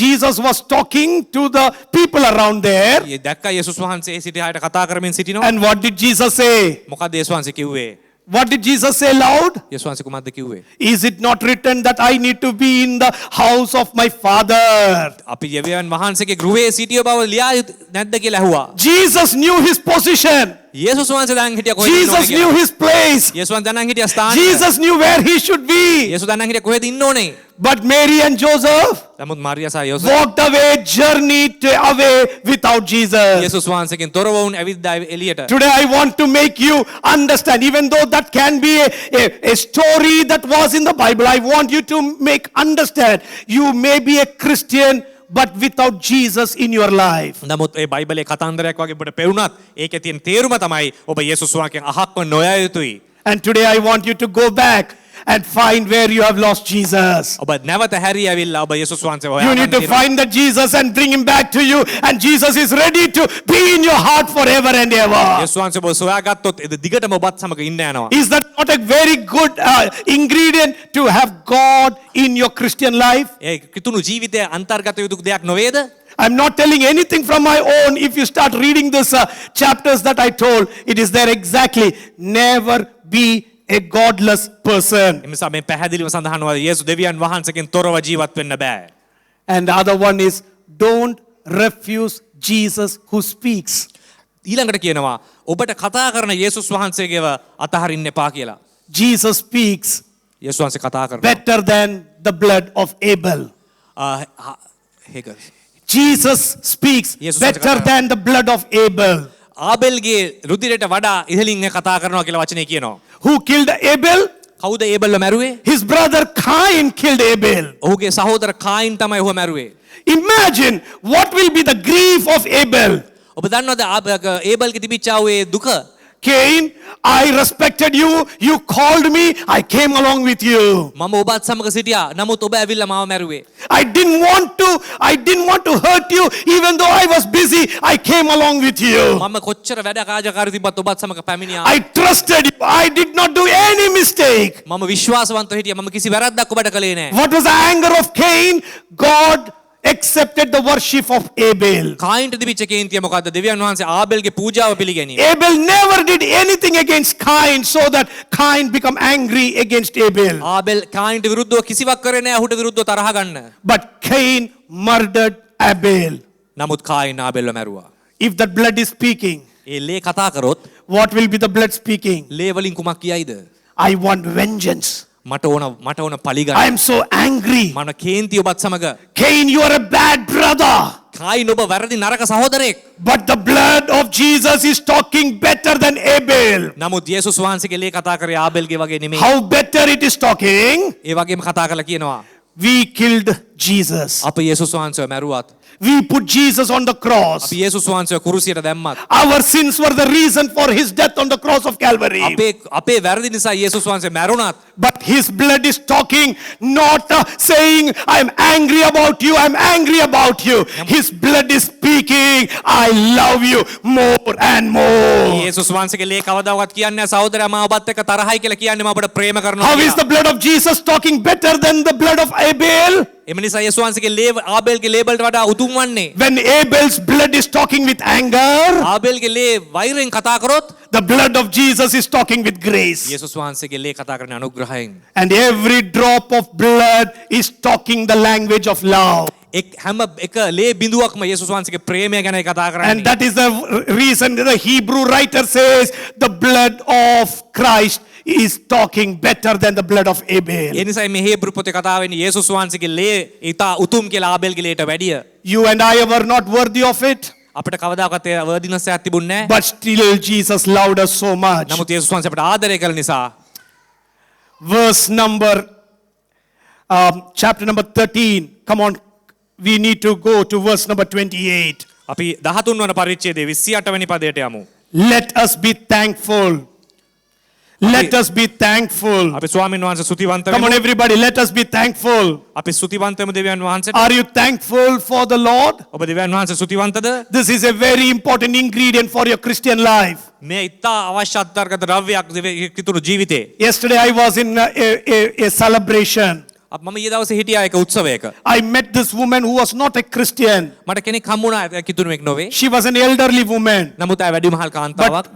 Speaker 1: Jesus was talking to the people around there.
Speaker 2: ඒ දැක්කා යේසුස් වහන්සේ සිටි අයට කතා කරමින් සිටිනවා.
Speaker 1: And what did Jesus say?
Speaker 2: මොකද යේසුස් වහන්සේ කිව්වේ?
Speaker 1: What did Jesus say loud?
Speaker 2: යේසුස් වහන්සේ කුමක්ද කිව්වේ?
Speaker 1: Is it not written that I need to be in the house of my Father?
Speaker 2: අපි දෙවියන් වහන්සේගේ ගෘහයේ සිටිය බව ලියා නැද්ද කියලා ඇහුවා.
Speaker 1: Jesus knew his position.
Speaker 2: යේසුස් වහන්සේ දැන් හිටියා කොහෙද
Speaker 1: Jesus knew his place.
Speaker 2: යේසුස් වහන්සේ දැන් හිටියා ස්ථානය.
Speaker 1: Jesus knew where he should be.
Speaker 2: යේසුස් දැන් හිටියා කොහෙද ඉන්න ඕනේ?
Speaker 1: But Mary and Joseph
Speaker 2: නමුත් මරියා සහ යෝසප්
Speaker 1: walked away, journeyed away without Jesus.
Speaker 2: යේසුස් වහන්සේගෙන් තොරව වුන් ඇවිද්දා එළියට.
Speaker 1: Today I want to make you understand, even though that can be a story that was in the Bible, I want you to make understand, you may be a Christian but without Jesus in your life.
Speaker 2: නමුත් ඒ බයිබලයේ කතන්දරයක් වගේ ඔබට පෙරුණත් ඒකේ තියෙන තේරුම තමයි ඔබ යේසුස් වහන්සේගෙන් අහක්ව නොයා යුතුයි.
Speaker 1: And today I want you to go back and find where you have lost Jesus.
Speaker 2: ඔබ නැවත හැරී ඇවිල්ලා ඔබ යේසුස් වහන්සේව
Speaker 1: You need to
Speaker 2: හොයාගන්න.
Speaker 1: find that Jesus and bring him back to you, and Jesus is ready to be in your heart forever and ever.
Speaker 2: යේසුස් වහන්සේ ඔබ සොයාගත්තොත් ඒ දිගටම ඔබත් සමග ඉන්න යනවා.
Speaker 1: Is that not a very good ingredient to have God in your Christian life?
Speaker 2: ඒ කිතුණු ජීවිතයේ අන්තර්ගත යුතු දෙයක් නොවේද?
Speaker 1: I'm not telling anything from my own. If you start reading this chapters that I told, it is there exactly. Never be a godless person.
Speaker 2: එනිසා මේ පැහැදිලිව සඳහන් වුණා යේසු දෙවියන් වහන්සේගෙන් තොරව ජීවත් වෙන්න බෑ.
Speaker 1: And the other one is, don't refuse Jesus who speaks.
Speaker 2: ඊළඟට කියනවා ඔබට කතා කරන යේසුස් වහන්සේගේව අතහරින්න එපා කියලා.
Speaker 1: Jesus speaks
Speaker 2: යේසුස් වහන්සේ කතා කරනවා.
Speaker 1: better than the blood of Abel.
Speaker 2: ඒක
Speaker 1: Jesus speaks
Speaker 2: Jesus
Speaker 1: better
Speaker 2: kata-
Speaker 1: than the blood of Abel.
Speaker 2: ආබෙල්ගේ රුධිරයට වඩා ඉහළින් කතා කරනවා කියලා වචනේ කියනවා.
Speaker 1: Who killed Abel?
Speaker 2: කවුද ඒබල්ව මැරුවේ?
Speaker 1: His brother Cain killed Abel.
Speaker 2: ඔහුගේ සහෝදර කායින් තමයි ඔහු මැරුවේ.
Speaker 1: Imagine what will be the grief of Abel.
Speaker 2: ඔබ දන්නවද ඒබල්ගේ තිබිච්ච ආ ඒ දුක?
Speaker 1: Cain, I respected you. You called me. I came along with you.
Speaker 2: මම ඔබත් සමග සිටියා. නමුත් ඔබ ඇවිල්ලා මාව මැරුවේ.
Speaker 1: I didn't want to hurt you even though I was busy. I came along with you.
Speaker 2: මම කොච්චර වැඩ කාර්යකාරී තිබ්බත් ඔබත් සමග පැමිණියා.
Speaker 1: I trusted you. I did not do any mistake.
Speaker 2: මම විශ්වාසවන්තව හිටියා. මම කිසි වැරද්දක් ඔබට කළේ නැහැ.
Speaker 1: What was the anger of Cain? God accepted the worship of Abel.
Speaker 2: කායින්ට තිබිච්ච කේන්තිය මොකද්ද? දෙවියන් වහන්සේ ආබෙල්ගේ පූජාව පිළිගැනීම.
Speaker 1: Abel never did anything against Cain so that Cain become angry against Abel.
Speaker 2: ආබෙල් කායින්ට විරුද්ධව කිසිවක් කරේ නැහැ. ඔහුට විරුද්ධව තරහ ගන්න.
Speaker 1: But Cain murdered Abel.
Speaker 2: නමුත් කායින් ආබෙල්ව මැරුවා.
Speaker 1: If that blood is speaking,
Speaker 2: ඒ ලේ කතා කරොත්
Speaker 1: what will be the blood speaking?
Speaker 2: ලේ වලින් කුමක් කියයිද?
Speaker 1: I want vengeance.
Speaker 2: මට ඕන පලිගන්න.
Speaker 1: I am so angry.
Speaker 2: මන කේන්ති ඔබත් සමග.
Speaker 1: Cain, you are a bad brother.
Speaker 2: කායින් ඔබ වැරදි නරක සහෝදරයෙක්.
Speaker 1: But the blood of Jesus is talking better than Abel.
Speaker 2: නමුත් යේසුස් වහන්සේගේ ලේ කතා කරේ ආබෙල්ගේ වගේ නෙමෙයි.
Speaker 1: How better it is talking?
Speaker 2: ඒ වගේම කතා කරලා කියනවා
Speaker 1: We killed Jesus.
Speaker 2: අප යේසුස් වහන්සේව මැරුවත්.
Speaker 1: We put Jesus on the cross.
Speaker 2: අපි යේසුස් වහන්සේව කුරුසියට දැම්මත්.
Speaker 1: Our sins were the reason for his death on the cross of Calvary.
Speaker 2: අපේ වැරදි නිසා යේසුස් වහන්සේ මැරුණත්
Speaker 1: But his blood is talking, not saying, I'm angry about you, I'm angry about you. His blood is speaking, I love you more and more.
Speaker 2: යේසුස් වහන්සේගේ ලේ කවදාවත් කියන්නේ නැහැ සහෝදරයා මම ඔබත් එක්ක තරහයි කියලා කියන්නේ මම ඔබට ප්‍රේම කරනවා
Speaker 1: How is
Speaker 2: කියලා.
Speaker 1: the blood of Jesus talking better than the blood of Abel?
Speaker 2: එම නිසා යේසුස් වහන්සේගේ ලේ ආබෙල්ගේ ලේ වලට වඩා උතුම් වන්නේ.
Speaker 1: When Abel's blood is talking with anger,
Speaker 2: ආබෙල්ගේ ලේ වෛරයෙන් කතා කරොත්
Speaker 1: the blood of Jesus is talking with grace.
Speaker 2: යේසුස් වහන්සේගේ ලේ කතා කරන අනුග්‍රහයෙන්.
Speaker 1: And every drop of blood is talking the language of love.
Speaker 2: හැම එක ලේ බිඳුවක්ම යේසුස් වහන්සේගේ ප්‍රේමය ගැනයි කතා
Speaker 1: And
Speaker 2: කරන්නේ.
Speaker 1: that is the reason the Hebrew writer says the blood of Christ is talking better than the blood of Abel.
Speaker 2: ඒ නිසා මේ හේබ්‍රු පොතේ කතා වෙන්නේ යේසුස් වහන්සේගේ ලේ ඊට උතුම් කියලා ආබෙල්ගේ ලේට වැඩිය.
Speaker 1: You and I were not worthy of it,
Speaker 2: අපිට කවදාකවත් ඒ වර්දිනස් එකක් තිබුණේ නැහැ.
Speaker 1: but still Jesus loved us so much.
Speaker 2: නමුත් යේසුස් වහන්සේ අපිට ආදරය කළ නිසා
Speaker 1: Verse number, chapter number 13. Come on, we need to go to verse number 28.
Speaker 2: අපි 13 වන පරිච්ඡේදයේ 28 වෙනි පදයට යමු.
Speaker 1: Let us be thankful. Let us be thankful.
Speaker 2: අපි ස්වාමීන් වහන්සේ ස්තුතිවන්ත
Speaker 1: Come on,
Speaker 2: වෙමු.
Speaker 1: everybody, let us be thankful.
Speaker 2: අපි ස්තුතිවන්ත වෙමු දෙවියන් වහන්සේට.
Speaker 1: Are you thankful for the Lord?
Speaker 2: ඔබ දෙවියන් වහන්සේ ස්තුතිවන්තද?
Speaker 1: This is a very important ingredient for your Christian life.
Speaker 2: මේ ඉතා අවශ්‍ය අත්දැකීම් ද්‍රව්‍යයක් දෙවියන් ජීවිතේ.
Speaker 1: Yesterday I was in a celebration.
Speaker 2: මම ඊයේ දවසේ හිටියා එක උත්සවයක.
Speaker 1: I met this woman who was not a Christian.
Speaker 2: මට කෙනෙක් හම්බුණා කිතුණුවෙක් නොවේ.
Speaker 1: She was an elderly woman.
Speaker 2: නමුත් ආය වැඩිමහල් කාන්තාවක්.
Speaker 1: But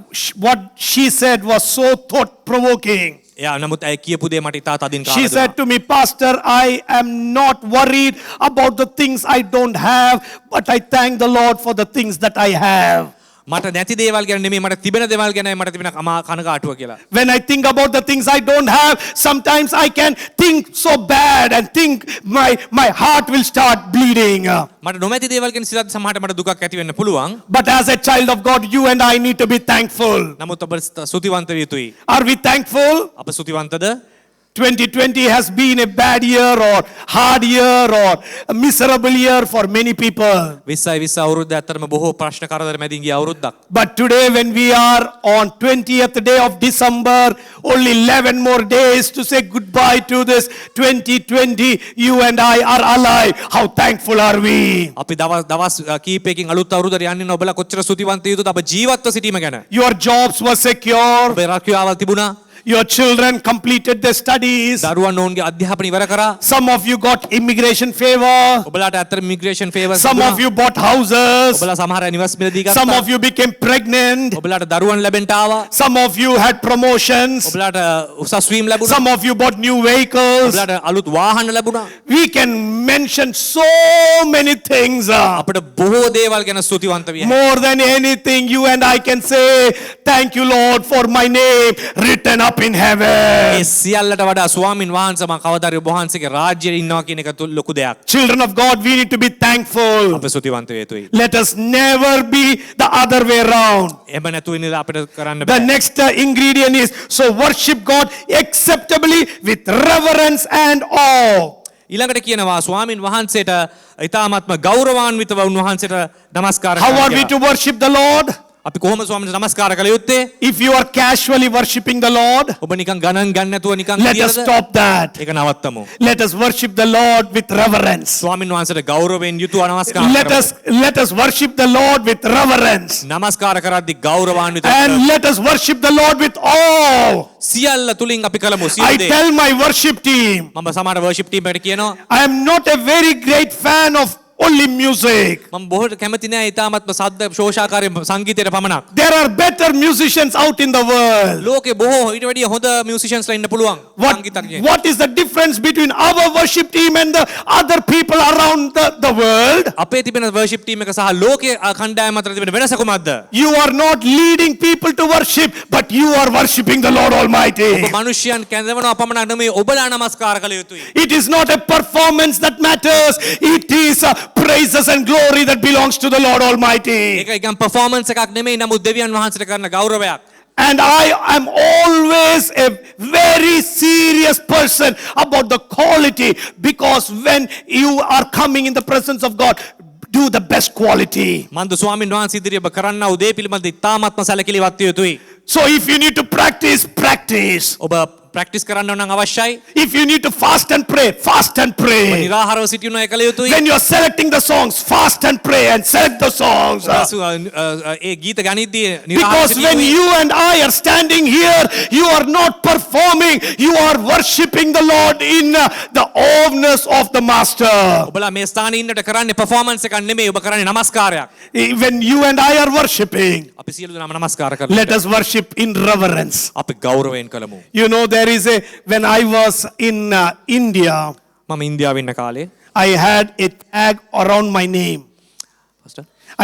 Speaker 1: what she said was so thought provoking.
Speaker 2: එයා නමුත් ඇය කියපු දේ මට ඉතා තදින්
Speaker 1: She said to me, Pastor, I am not worried about the things I don't have, but I thank the Lord for the things that I have.
Speaker 2: මට නැති දේවල් ගැන නෙමෙයි මට තිබෙන දේවල් ගැනයි මට තිබෙන කනගාටුව කියලා.
Speaker 1: When I think about the things I don't have, sometimes I can think so bad and think my heart will start bleeding.
Speaker 2: මට නොමැති දේවල් ගැන සිතද්දී සමහරට මට දුකක් ඇති වෙන්න පුළුවන්.
Speaker 1: But as a child of God, you and I need to be thankful.
Speaker 2: නමුත් ඔබ ස්තුතිවන්ත විය යුතුයි.
Speaker 1: Are we thankful?
Speaker 2: අප ස්තුතිවන්තද?
Speaker 1: 2020 has been a bad year or hard year or a miserable year for many people.
Speaker 2: 2020 අවුරුද්ද ඇත්තටම බොහෝ ප්‍රශ්න කරදර මැදින් ගිය අවුරුද්දක්.
Speaker 1: But today when we are on 20th day of December, only 11 more days to say goodbye to this 2020, you and I are alive. How thankful are we?
Speaker 2: අපි දවස් කීපයකින් අලුත් අවුරුද්දට යන්නේ ඔබලා කොච්චර ස්තුතිවන්ත යුතුද අප ජීවත්ව සිටීම ගැන.
Speaker 1: Your jobs were secure.
Speaker 2: ඔබේ රැකියාවල් තිබුණා.
Speaker 1: Your children completed their studies.
Speaker 2: දරුවන් ඔවුන්ගේ අධ්‍යාපනය ඉවර කරා.
Speaker 1: Some of you got immigration favor.
Speaker 2: ඔබලාට අතර immigration ෆේවර්ස්
Speaker 1: Some of you bought houses.
Speaker 2: ඔබලා සමහර නිවස් මිලදී
Speaker 1: Some
Speaker 2: ගත්තා.
Speaker 1: of you became pregnant.
Speaker 2: ඔබලාට දරුවන් ලැබෙන්න ආවා.
Speaker 1: Some of you had promotions.
Speaker 2: ඔබලාට උසස් වීම ලැබුණා.
Speaker 1: Some of you bought new vehicles.
Speaker 2: ඔබලාට අලුත් වාහන ලැබුණා.
Speaker 1: We can mention so many things.
Speaker 2: අපිට බොහෝ දේවල් ගැන ස්තුතිවන්ත විය.
Speaker 1: More than anything, you and I can say, thank you, Lord, for my name written up in
Speaker 2: A
Speaker 1: heaven.
Speaker 2: සියල්ලට වඩා ස්වාමින් වහන්සේ මම කවදාරි ඔබ වහන්සේගේ රාජ්‍යයේ ඉන්නවා කියන එක ලොකු දෙයක්.
Speaker 1: Children of God, we need to be thankful.
Speaker 2: අප ස්තුතිවන්ත විය යුතුයි.
Speaker 1: Let us never be the other way around.
Speaker 2: එහෙම නැතුව ඉන්න අපිට කරන්න
Speaker 1: The
Speaker 2: බෑ.
Speaker 1: next ingredient is, so worship God acceptably with reverence and awe.
Speaker 2: ඊළඟට කියනවා ස්වාමින් වහන්සේට ඊ타මාත්ම ගෞරවාන්විතව උන්වහන්සේට නමස්කාර
Speaker 1: How
Speaker 2: කරන්න
Speaker 1: are we
Speaker 2: කියලා.
Speaker 1: to worship the Lord?
Speaker 2: අපි කොහොමද ස්වාමීන් වහන්සේට නමස්කාර කළ යුත්තේ?
Speaker 1: If you are casually worshiping the Lord,
Speaker 2: ඔබ නිකන් ගණන් ගන්න නැතුව නිකන්
Speaker 1: let us
Speaker 2: කියලාද?
Speaker 1: stop that.
Speaker 2: ඒක නවත්තමු.
Speaker 1: Let us worship the Lord with reverence.
Speaker 2: ස්වාමින් වහන්සේට ගෞරවයෙන් යුතුව නමස්කාර
Speaker 1: Let us worship the Lord with reverence.
Speaker 2: නමස්කාර කරද්දී ගෞරවාන්විතව
Speaker 1: And let us worship the Lord with awe.
Speaker 2: සියල්ල තුලින් අපි කලමු
Speaker 1: I
Speaker 2: සියලු දේ.
Speaker 1: tell my worship team,
Speaker 2: මම සමහර වර්ෂිප් ටීම් එකට කියනවා
Speaker 1: I am not a very great fan of only music.
Speaker 2: මම බොහෝට කැමති නෑ ඊ타මාත්ම සද්ද ශෝෂාකාරී සංගීතයට පමණක්.
Speaker 1: There are better musicians out in the world.
Speaker 2: ලෝකේ බොහෝ ඊට වැඩිය හොඳ මියුසිෂියන්ස්ලා ඉන්න පුළුවන් සංගීතඥයෝ.
Speaker 1: What is the difference between our worship team and the other people around the world?
Speaker 2: අපේ තිබෙන වර්ෂිප් ටීම් එක සහ ලෝකයේ කණ්ඩායම අතර තිබෙන වෙනස කුමක්ද?
Speaker 1: You are not leading people to worship, but you are worshiping the Lord Almighty.
Speaker 2: ඔබ මිනිස්යන් කැඳවනවා පමණක් නෙමෙයි ඔබලා නමස්කාර කළ යුතුයි.
Speaker 1: It is not a performance that matters. It is praises and glory that belongs to the Lord Almighty.
Speaker 2: ඒක නිකන් performance එකක් නෙමෙයි නමුත් දෙවියන් වහන්සේට කරන ගෞරවයක්.
Speaker 1: And I am always a very serious person about the quality, because when you are coming in the presence of God, do the best quality.
Speaker 2: මන්ද ස්වාමින් වහන්සේ ඉදිරියේ ඔබ කරන්නා වූ දේ පිළිබඳ ඉතාමත්ම සැලකිලිවත් විය යුතුයි.
Speaker 1: So if you need to practice, practice.
Speaker 2: ඔබ ප්‍රැක්ටිස් කරන්න නම් අවශ්‍යයි.
Speaker 1: If you need to fast and pray, fast and pray.
Speaker 2: නිරාහාරව සිටිනු එකල යුතුයි.
Speaker 1: When you are selecting the songs, fast and pray and select the songs.
Speaker 2: ඒ ගීත ගනිද්දී නිරාහාරව
Speaker 1: Because when
Speaker 2: සිටිනු.
Speaker 1: you and I are standing here, you are not performing, you are worshiping the Lord in the awesomeness of the Master.
Speaker 2: ඔබලා මේ ස්ථානයේ ඉන්නට කරන්නේ performance එකක් නෙමෙයි ඔබ කරන්නේ නමස්කාරයක්.
Speaker 1: When you and I are worshiping,
Speaker 2: අපි සියලු දෙනාම නමස්කාර කරමු.
Speaker 1: let us worship in reverence.
Speaker 2: අපි ගෞරවයෙන් කළමු.
Speaker 1: You know, there is when I was in India,
Speaker 2: මම ඉන්දියාවේ ඉන්න කාලේ
Speaker 1: I had a tag around my name.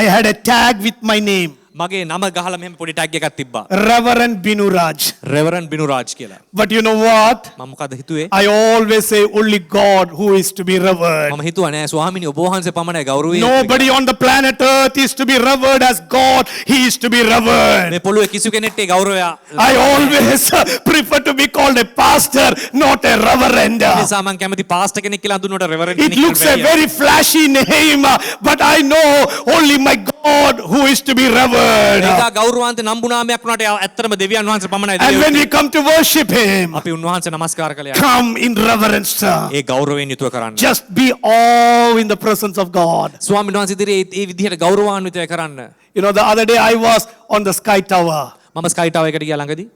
Speaker 1: I had a tag with my name.
Speaker 2: මගේ නම ගහලා මෙහෙම පොඩි ටැග් එකක් තිබ්බා.
Speaker 1: Reverend Binuraj.
Speaker 2: රෙවරන්ඩ් බිනුරාජ් කියලා.
Speaker 1: But you know what?
Speaker 2: මම මොකද හිතුවේ?
Speaker 1: I always say only God who is to be revered.
Speaker 2: මම හිතුවා නෑ ස්වාමීනි ඔබ වහන්සේ පමණයි ගෞරවය.
Speaker 1: Nobody on the planet Earth is to be revered as God. He is to be revered.
Speaker 2: මේ පොළොවේ කිසි කෙනෙක්ට ඒ ගෞරවය
Speaker 1: I always prefer to be called a pastor, not a reverend.
Speaker 2: නිසා මම කැමති පාස්ටර් කෙනෙක් කියලා හඳුන්වන්නට රෙවරන්ඩ්
Speaker 1: It looks a very flashy name, but I know only my God who is to be revered.
Speaker 2: ඒක ගෞරවාන්ත නම්බු නාමයක් වුණාට ඇත්තටම දෙවියන් වහන්සේ පමණයි
Speaker 1: And when we
Speaker 2: දෙවියෝ.
Speaker 1: come to worship Him,
Speaker 2: අපි උන්වහන්සේ නමස්කාර කළා.
Speaker 1: come in reverence.
Speaker 2: ඒ ගෞරවයෙන් යුතුව කරන්න.
Speaker 1: Just be awe in the presence of God.
Speaker 2: ස්වාමීන් වහන්සේ ඉදිරියේ ඒ විදිහට ගෞරවාන්විතව කරන්න.
Speaker 1: You know, the other day I was on the Sky Tower
Speaker 2: මම ස්කයි ටාවර් එකට ගියා ළඟදී.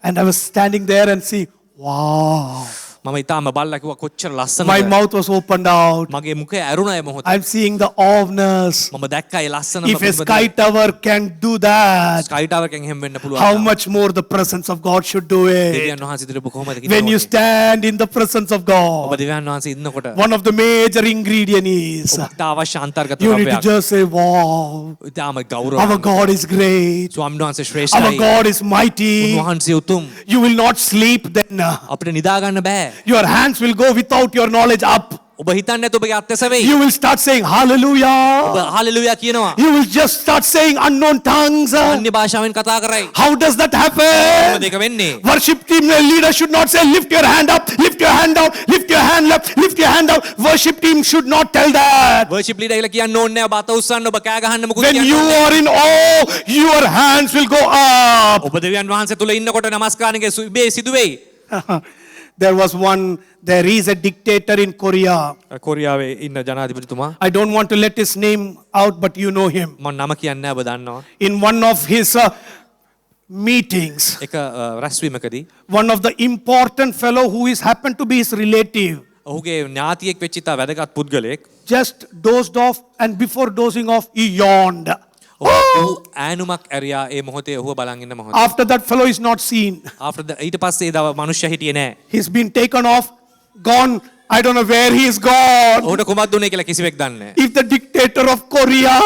Speaker 1: and I was standing there and see, wow.
Speaker 2: මම ඊටාම බල්ලා කිව්වා කොච්චර
Speaker 1: My
Speaker 2: ලස්සනද.
Speaker 1: mouth was opened out.
Speaker 2: මගේ මුඛය ඇරුණා ඒ මොහොතේ.
Speaker 1: I'm seeing the awesomeness.
Speaker 2: මම දැක්කා ඒ ලස්සනම
Speaker 1: If a Sky Tower can do that,
Speaker 2: Sky Tower එකෙන් එහෙම වෙන්න පුළුවන්.
Speaker 1: how much more the presence of God should do it.
Speaker 2: දෙවියන් වහන්සේ ඉදිරියේ ඔබ කොහොමද
Speaker 1: When you
Speaker 2: කියන්නේ?
Speaker 1: stand in the presence of
Speaker 2: ඔබ
Speaker 1: God,
Speaker 2: දෙවියන් වහන්සේ ඉන්නකොට
Speaker 1: one of the major ingredients is
Speaker 2: ඔබට අවශ්‍ය අන්තර්ගත
Speaker 1: you need to
Speaker 2: ද්‍රව්‍යයක්.
Speaker 1: just say, wow,
Speaker 2: ඊටාම
Speaker 1: our
Speaker 2: ගෞරවයි.
Speaker 1: God is great.
Speaker 2: ස්වාමීන් වහන්සේ
Speaker 1: Our
Speaker 2: ශ්‍රේෂ්ඨයි.
Speaker 1: God is mighty.
Speaker 2: උන්වහන්සේ උතුම්.
Speaker 1: You will not sleep then.
Speaker 2: අපිට නිදා ගන්න බෑ.
Speaker 1: Your hands will go without your knowledge up.
Speaker 2: ඔබ හිතන්නේ නැතු ඔබගේ අත්‍යස වෙයි.
Speaker 1: You will start saying
Speaker 2: ඔබ
Speaker 1: hallelujah.
Speaker 2: හාලෙලූයා කියනවා.
Speaker 1: You will just start saying unknown tongues.
Speaker 2: අන්‍ය භාෂාවෙන් කතා කරයි.
Speaker 1: How does that
Speaker 2: කොහොමද
Speaker 1: happen?
Speaker 2: ඒක වෙන්නේ?
Speaker 1: Worship team leader should not say lift your hand up, lift your hand down, lift your hand left, lift your hand down. Worship team should not tell that.
Speaker 2: Worship leader කියලා කියන්න ඕනේ නැහැ. ඔබ අත උස්සන්න ඔබ කෑ ගහන්න මොකුත්
Speaker 1: When
Speaker 2: කියන්න
Speaker 1: you
Speaker 2: ඕනේ
Speaker 1: are in awe, your hands will go up.
Speaker 2: ඔබ දෙවියන් වහන්සේ තුල ඉන්නකොට නමස්කාරණයේ සුබේ සිදුවේයි.
Speaker 1: There is a dictator in Korea.
Speaker 2: කොරියාවේ ඉන්න ජනාධිපතිතුමා
Speaker 1: I don't want to let his name out, but you know him.
Speaker 2: මම නම කියන්නේ නැහැ ඔබ දන්නවා.
Speaker 1: In one of his meetings,
Speaker 2: එක රැස්වීමකදී
Speaker 1: one of the important fellow who is happened to be his relative
Speaker 2: ඔහුගේ ඥාතියෙක් වෙච්ච ඉතා වැදගත් පුද්ගලයෙක්
Speaker 1: just dozed off, and before dozing off he yawned.
Speaker 2: ඔහු ඈනුමක් ඇරියා ඒ මොහොතේ ඔහුව බලන් ඉන්න මොහොතේ.
Speaker 1: After that fellow is not seen.
Speaker 2: ඊට පස්සේ ඒ දව මනුෂ්‍ය හිටියේ නෑ.
Speaker 1: He's been taken off, gone. I don't know where he is gone.
Speaker 2: ඔහුට කුමක්ද උනේ කියලා කිසිවෙක් දන්නේ නෑ.
Speaker 1: If the dictator of Korea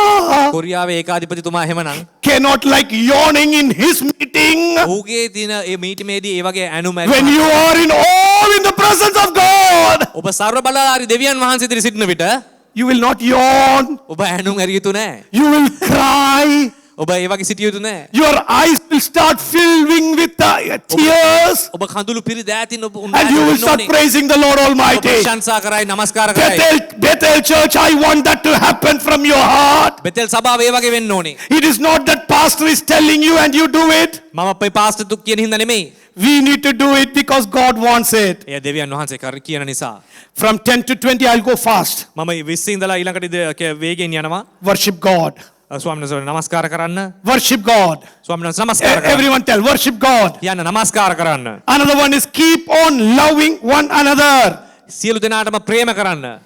Speaker 2: කොරියාවේ ඒකාධිපතිතුමා එහෙමනම්
Speaker 1: cannot like yawning in his meeting,
Speaker 2: ඔහුගේ දින ඒ මීටිමේදී ඒ වගේ ඈනුම
Speaker 1: when you are in all in the presence of God,
Speaker 2: ඔබ ਸਰව බලධාරී දෙවියන් වහන්සේ ඉදිරි සිටින විට
Speaker 1: you will not yawn.
Speaker 2: ඔබ ඈනුම් ඇරිය යුතු නෑ.
Speaker 1: You will cry.
Speaker 2: ඔබ ඒ වගේ සිටිය යුතු නෑ.
Speaker 1: Your eyes will start filling with tears,
Speaker 2: ඔබ කඳුළු පිරි දෑතින් ඔබ
Speaker 1: and you will start praising the Lord
Speaker 2: ඔබ
Speaker 1: Almighty.
Speaker 2: ප්‍රශංසා කරයි නමස්කාර කරයි.
Speaker 1: Bethel Church, I want that to happen from your heart.
Speaker 2: බෙතෙල් සභාව ඒ වගේ වෙන්න ඕනේ.
Speaker 1: It is not that pastor is telling you and you do it.
Speaker 2: මම අපේ පාස්ටර් තුක් කියන හින්දා නෙමෙයි.
Speaker 1: We need to do it because God wants it.
Speaker 2: එය දෙවියන් වහන්සේ කියන නිසා.
Speaker 1: From 10 to 20, I'll go fast.
Speaker 2: මම 20 ඉඳලා ඊළඟට වේගෙන් යනවා.
Speaker 1: Worship God.
Speaker 2: ස්වාමීන් වහන්සේ නමස්කාර කරන්න.
Speaker 1: Worship God.
Speaker 2: ස්වාමීන් වහන්සේ නමස්කාර කරන්න.
Speaker 1: Everyone tell, worship God.
Speaker 2: යන්න නමස්කාර කරන්න.
Speaker 1: Another one is keep on loving one another.
Speaker 2: සියලු දෙනාටම ප්‍රේම කරන්න.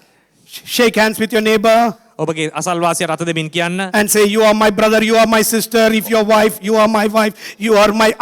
Speaker 1: Shake hands with your neighbor
Speaker 2: ඔබගේ අසල්වාසියට අත දෙමින් කියන්න.
Speaker 1: and say, you are my brother, you are my sister. If your wife, you are my wife.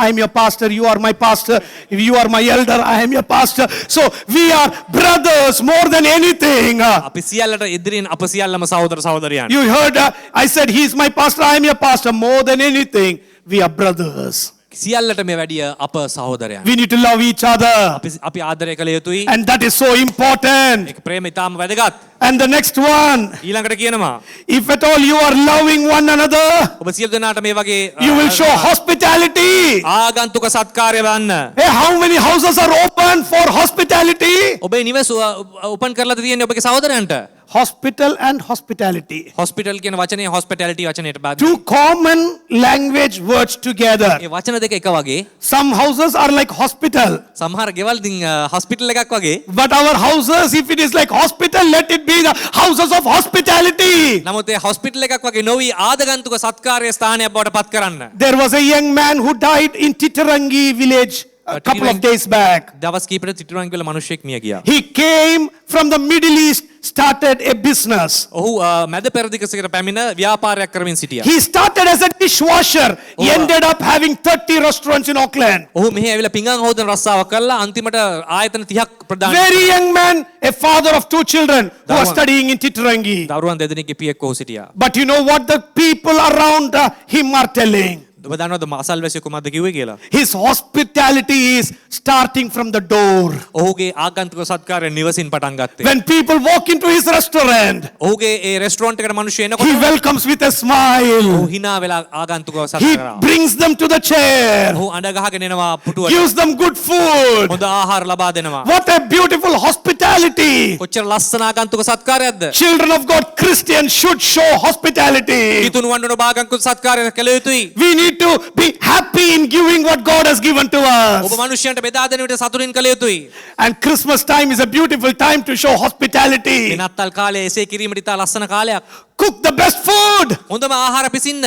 Speaker 1: I'm your pastor, you are my pastor. If you are my elder, I am your pastor. So we are brothers more than anything.
Speaker 2: අපි සියල්ලට ඉදිරියෙන් අප සියල්ලම සහෝදර සහෝදරියන්.
Speaker 1: You heard, I said, he is my pastor, I am your pastor. More than anything, we are brothers.
Speaker 2: සියල්ලට මේ වැඩිය අප සහෝදරයන්.
Speaker 1: We need to love each other.
Speaker 2: අපි ආදරය කළ යුතුයි.
Speaker 1: And that is so important.
Speaker 2: ඒක ප්‍රේම ඉතාම වැදගත්.
Speaker 1: And the next one,
Speaker 2: ඊළඟට කියනවා
Speaker 1: if at all you are loving one another,
Speaker 2: ඔබ සියලු දෙනාට මේ වගේ
Speaker 1: you will show hospitality.
Speaker 2: ආගන්තුක සත්කාරය වන්න.
Speaker 1: Hey, how many houses are open for hospitality?
Speaker 2: ඔබේ නිවස ඕපන් කරලා තියෙන්නේ ඔබගේ සහෝදරයන්ට.
Speaker 1: Hospital and hospitality.
Speaker 2: හොස්පිටල් කියන වචනේ හොස්පිටැලිටි වචනයට බාධා.
Speaker 1: Two common language words together.
Speaker 2: ඒ වචන දෙක එක වගේ.
Speaker 1: Some houses are like hospital.
Speaker 2: සමහර ගෙවල් දින් හොස්පිටල් එකක් වගේ.
Speaker 1: But our houses, if it is like hospital, let it be the houses of hospitality.
Speaker 2: නමුත් ඒ හොස්පිටල් එකක් වගේ නොවි ආදගන්තුක සත්කාරයේ ස්ථානයක් බවට පත් කරන්න.
Speaker 1: There was a young man who died in Titirangi village a couple of days back.
Speaker 2: දවස් කිහිපයකට තිටුරන් කියලා මිනිහෙක් මිය ගියා.
Speaker 1: He came from the Middle East, started a business.
Speaker 2: ඔහු මැද පෙරදිගසකට පැමිණ ව්‍යාපාරයක් කරමින් සිටියා.
Speaker 1: He started as a dishwasher. He ended up having 30 restaurants in Auckland.
Speaker 2: ඔහු මෙහි ඇවිල්ලා පිඟන් හොදන රස්සාවක් කළා අන්තිමට ආයතන 30ක් ප්‍රදාන.
Speaker 1: Very young man, a father of 2 children who are studying in Titirangi.
Speaker 2: දරුවන් දෙදෙනෙක්ගේ පියෙක් ඔහු සිටියා.
Speaker 1: But you know what the people around him are telling?
Speaker 2: ඔබ දන්නවද අසල්වැසියෙකු කුමක්ද කිව්වේ කියලා?
Speaker 1: His hospitality is starting from the door.
Speaker 2: ඔහුගේ ආගන්තුක සත්කාරය නිවසින් පටන් ගත්තේ.
Speaker 1: When people walk into his restaurant,
Speaker 2: ඔහුගේ ඒ රෙස්ටුරන්ට් එකට මිනිස්සු
Speaker 1: he
Speaker 2: එනකොට
Speaker 1: welcomes with a smile.
Speaker 2: ඔහු hina වෙලා ආගන්තුකව
Speaker 1: He
Speaker 2: සත්කාරය.
Speaker 1: brings them to the chair,
Speaker 2: ඔහු අඬ ගහගෙන එනවා පුටුවට.
Speaker 1: gives them good food.
Speaker 2: හොඳ ආහාර ලබා දෙනවා.
Speaker 1: What a beautiful hospitality.
Speaker 2: කොච්චර ලස්සන ආගන්තුක සත්කාරයක්ද?
Speaker 1: Children of God, Christians should show hospitality.
Speaker 2: කිතුණු වන්දන ආගන්තුක සත්කාරය කළ යුතුයි.
Speaker 1: We need to be happy in giving what God has given to
Speaker 2: ඔබ
Speaker 1: us.
Speaker 2: මිනිස්යන්ට බෙදා දෙන විට සතුටින් කළ යුතුයි.
Speaker 1: And Christmas time is a beautiful time to show hospitality.
Speaker 2: මේ නත්තල් කාලය එසේ කිරීමට ඉතා ලස්සන කාලයක්.
Speaker 1: Cook the best food.
Speaker 2: හොඳම ආහාර පිසින්න.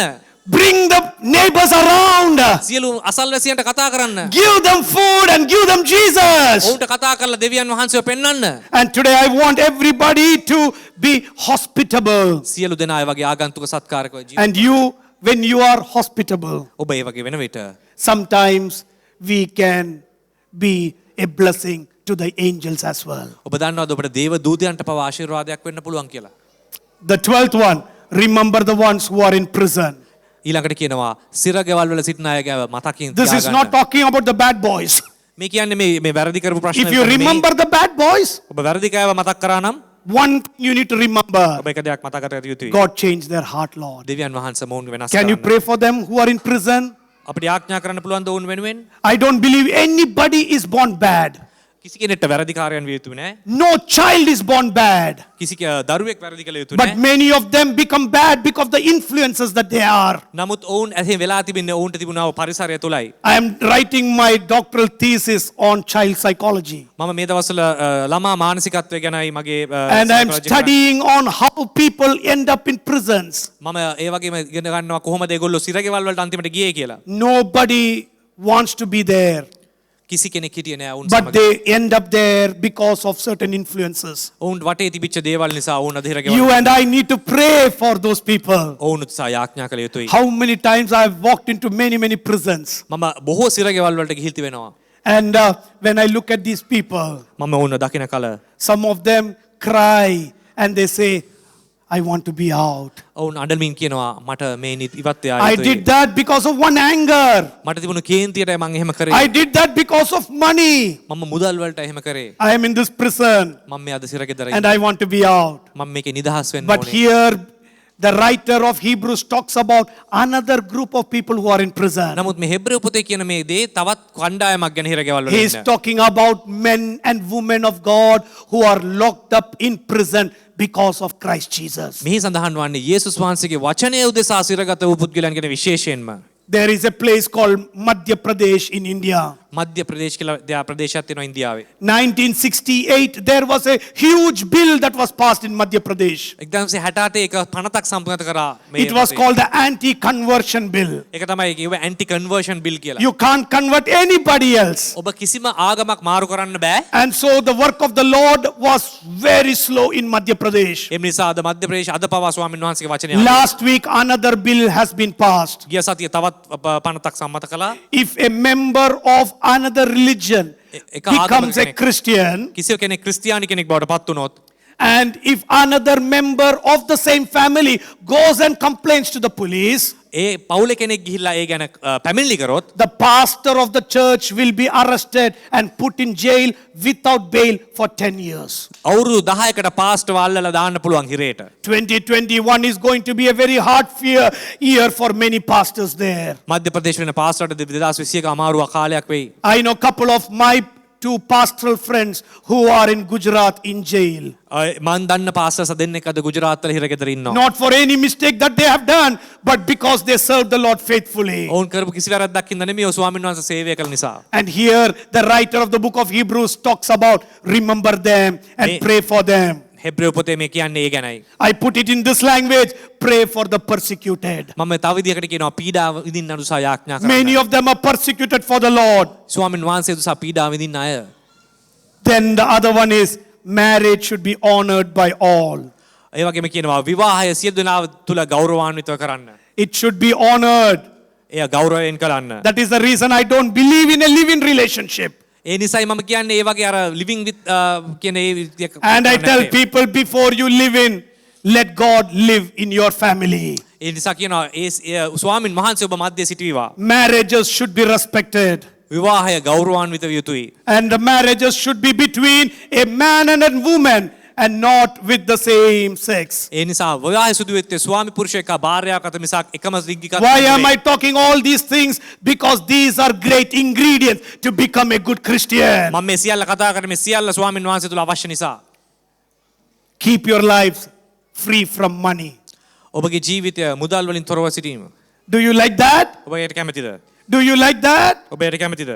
Speaker 1: Bring the neighbors around.
Speaker 2: සියලු අසල්වැසියන්ට කතා කරන්න.
Speaker 1: Give them food and give them Jesus.
Speaker 2: ඔවුන්ට කතා කරලා දෙවියන් වහන්සේව පෙන්වන්න.
Speaker 1: And today I want everybody to be hospitable.
Speaker 2: සියලු දෙනා ඒ වගේ ආගන්තුක සත්කාරකව ජීවත්.
Speaker 1: And you, when you are hospitable,
Speaker 2: ඔබ ඒ වගේ වෙන විට
Speaker 1: sometimes we can be a blessing to the angels as well.
Speaker 2: ඔබ දන්නවද ඔබට දේව දූතයන්ට පවා ආශිර්වාදයක් වෙන්න පුළුවන් කියලා.
Speaker 1: The 12th one, remember the ones who are in prison.
Speaker 2: ඊළඟට කියනවා සිරගෙවල් වල සිටින අය ගැන මතකින්
Speaker 1: This is not talking about the bad boys.
Speaker 2: මේ කියන්නේ මේ වැරදි කරපු ප්‍රශ්න.
Speaker 1: If you remember the bad boys,
Speaker 2: ඔබ වැරදි කෑව මතක් කරා නම්
Speaker 1: one thing you need to remember,
Speaker 2: ඔබ එක දෙයක් මතක කර යුතුයි.
Speaker 1: God changed their heart, Lord.
Speaker 2: දෙවියන් වහන්සේ මොවුන් වෙනස්
Speaker 1: Can you
Speaker 2: කරන්න.
Speaker 1: pray for them who are in prison?
Speaker 2: අපිට යාඥා කරන්න පුළුවන් ද ඔවුන් වෙනුවෙන්?
Speaker 1: I don't believe anybody is born bad.
Speaker 2: කිසි කෙනෙක්ට වැරදිකාරයන් විය යුතු නැහැ.
Speaker 1: No child is born bad.
Speaker 2: කිසි දරුවෙක් වැරදි කළ යුතු
Speaker 1: But
Speaker 2: නැහැ.
Speaker 1: many of them become bad because of the influences that they are.
Speaker 2: නමුත් ඔවුන් ඇහි වෙලා තිබෙන්නේ ඔවුන්ට තිබුණා වූ පරිසරය තුලයි.
Speaker 1: I am writing my doctoral thesis on child psychology.
Speaker 2: මම මේ දවස්වල ළමා මානසිකත්වය ගැනයි මගේ
Speaker 1: And I am
Speaker 2: psychology
Speaker 1: studying on how people end up in prisons.
Speaker 2: මම ඒ වගේම ඉගෙන ගන්නවා කොහොමද ඒගොල්ලෝ සිරගෙවල් වලට අන්තිමට ගියේ කියලා.
Speaker 1: Nobody wants to be there,
Speaker 2: කිසි කෙනෙක් හිටියේ නෑ ඔවුන්
Speaker 1: but
Speaker 2: සමග.
Speaker 1: they end up there because of certain influences.
Speaker 2: ඔවුන් වටේ තිබිච්ච දේවල් නිසා ඔවුන් අද හිරගෙවල්.
Speaker 1: You and I need to pray for those people.
Speaker 2: ඔවුන් උත්සාහ යාඥා කළ යුතුයි.
Speaker 1: How many times I have walked into many prisons.
Speaker 2: මම බොහෝ සිරගෙවල් වලට ගිහිල් තිබෙනවා.
Speaker 1: And when I look at these people,
Speaker 2: මම ඔවුන් දකින කල
Speaker 1: some of them cry and they say, I want to be out.
Speaker 2: ඔවුන් අඬමින් කියනවා මට මේ ඉවත් වෙලා
Speaker 1: I did that because of one anger.
Speaker 2: මට තිබුණු කේන්තියට මම එහෙම කරේ.
Speaker 1: I did that because of money.
Speaker 2: මම මුදල් වලට එහෙම කරේ.
Speaker 1: I am in this prison
Speaker 2: මම මේ අද සිරගෙදර
Speaker 1: and I want to be out.
Speaker 2: මම මේකේ නිදහස් වෙන්න
Speaker 1: But
Speaker 2: ඕනේ.
Speaker 1: here, the writer of Hebrews talks about another group of people who are in prison.
Speaker 2: නමුත් මේ හෙබ්‍රේව පොතේ කියන මේ දේ තවත් කණ්ඩායමක් ගැන හිරගෙවල් වල
Speaker 1: He is
Speaker 2: ඉන්න.
Speaker 1: talking about men and women of God who are locked up in prison because of Christ Jesus.
Speaker 2: මෙහි සඳහන් වන්නේ යේසුස් වහන්සේගේ වචනය උදෙසා සිරගත වූ පුද්ගලයන් ගැන විශේෂයෙන්ම.
Speaker 1: There is a place called Madhya Pradesh in India.
Speaker 2: මධ්‍ය ප්‍රදේශ කියලා ප්‍රදේශයක් තියෙනවා ඉන්දියාවේ.
Speaker 1: 1968, there was a huge bill that was passed in Madhya Pradesh.
Speaker 2: 1968 එක පනතක් සම්පූර්ණ කරා මේ.
Speaker 1: It was called the anti-conversion bill.
Speaker 2: ඒක තමයි කිව්වේ ඇන්ටි කන්වර්ෂන් බිල් කියලා.
Speaker 1: You can't convert anybody else.
Speaker 2: ඔබ කිසිම ආගමක් මාරු කරන්න බෑ.
Speaker 1: And so the work of the Lord was very slow in Madhya Pradesh.
Speaker 2: ඒ නිසා අද මධ්‍ය ප්‍රදේශ අද පවා ස්වාමීන් වහන්සේගේ වචනය
Speaker 1: Last week, another bill has been passed.
Speaker 2: ගිය සතිය තවත් පනතක් සම්මත කළා.
Speaker 1: If a member of another religion becomes a Christian,
Speaker 2: කිසිව කෙනෙක් ක්‍රිස්තියානි කෙනෙක් බවට පත් වුණොත්
Speaker 1: and if another member of the same family goes and complains to the police,
Speaker 2: ඒ පවුලේ කෙනෙක් ගිහිල්ලා ඒ ගැන පැමිණිලි කරොත්
Speaker 1: the pastor of the church will be arrested and put in jail without bail for 10 years.
Speaker 2: අවුරුදු 10කට පාස්ටර් වල්ලලා දාන්න පුළුවන් හිරේට.
Speaker 1: 2021 is going to be a very hard year for many pastors there.
Speaker 2: මධ්‍ය ප්‍රදේශ වෙන පාස්ටර්ට 2021 අමාරු කාලයක් වෙයි.
Speaker 1: I know a couple of my two pastoral friends who are in Gujarat in jail.
Speaker 2: මන් දන්න පාස්ටර්ස් දෙන්නෙක් අද ගුජරාත් වල හිරගෙදර ඉන්නවා.
Speaker 1: Not for any mistake that they have done, but because they served the Lord faithfully.
Speaker 2: ඔවුන් කරපු කිසි වැරද්දක් හින්දා නෙමෙයි ඔය ස්වාමීන් වහන්සේ සේවය කළ නිසා.
Speaker 1: And here the writer of the book of Hebrews talks about remember them and pray for them.
Speaker 2: හෙබ්‍රේව පොතේ මේ කියන්නේ ඒ ගැනයි.
Speaker 1: I put it in this language, pray for the persecuted.
Speaker 2: මම තව විදිහකට කියනවා පීඩාව විඳින්න උදෙසා යාඥා
Speaker 1: Many
Speaker 2: කරන්න.
Speaker 1: of them are persecuted for the Lord.
Speaker 2: ස්වාමීන් වහන්සේ උදෙසා පීඩාව විඳින්න අය.
Speaker 1: Then the other one is marriage should be honored by all.
Speaker 2: ඒ වගේම කියනවා විවාහය සියලු දෙනා තුල ගෞරවාන්විතව කරන්න.
Speaker 1: It should be honored.
Speaker 2: එය ගෞරවයෙන් කරන්න.
Speaker 1: That is the reason I don't believe in a live-in relationship.
Speaker 2: ඒ නිසායි මම කියන්නේ ඒ වගේ අර ලිවිං විත් කියන ඒ
Speaker 1: And I tell people before you live in, let God live in your family.
Speaker 2: ඒ නිසා කියනවා ඒ ස්වාමීන් වහන්සේ ඔබ මැද්දේ සිටීවා.
Speaker 1: Marriages should be respected.
Speaker 2: විවාහය ගෞරවාන්විත විය යුතුයි.
Speaker 1: And the marriages should be between a man and a woman and not with the same sex.
Speaker 2: ඒ නිසා විවාහය සිදු වෙත්තේ ස්වාමි පුරුෂයෙක් භාර්යාවක් අතර මිසක් එකම ලිංගිකත්වයක්
Speaker 1: Why am I talking all these things? Because these are great ingredients to become a good Christian.
Speaker 2: මම මේ සියල්ල කතා කරන්නේ මේ සියල්ල ස්වාමීන් වහන්සේ තුල අවශ්‍ය නිසා.
Speaker 1: Keep your lives free from money.
Speaker 2: ඔබගේ ජීවිතය මුදල් වලින් තොරව සිටීම.
Speaker 1: Do you like that?
Speaker 2: ඔබ ඒකට කැමතිද?
Speaker 1: Do you like that?
Speaker 2: ඔබ ඒකට කැමතිද?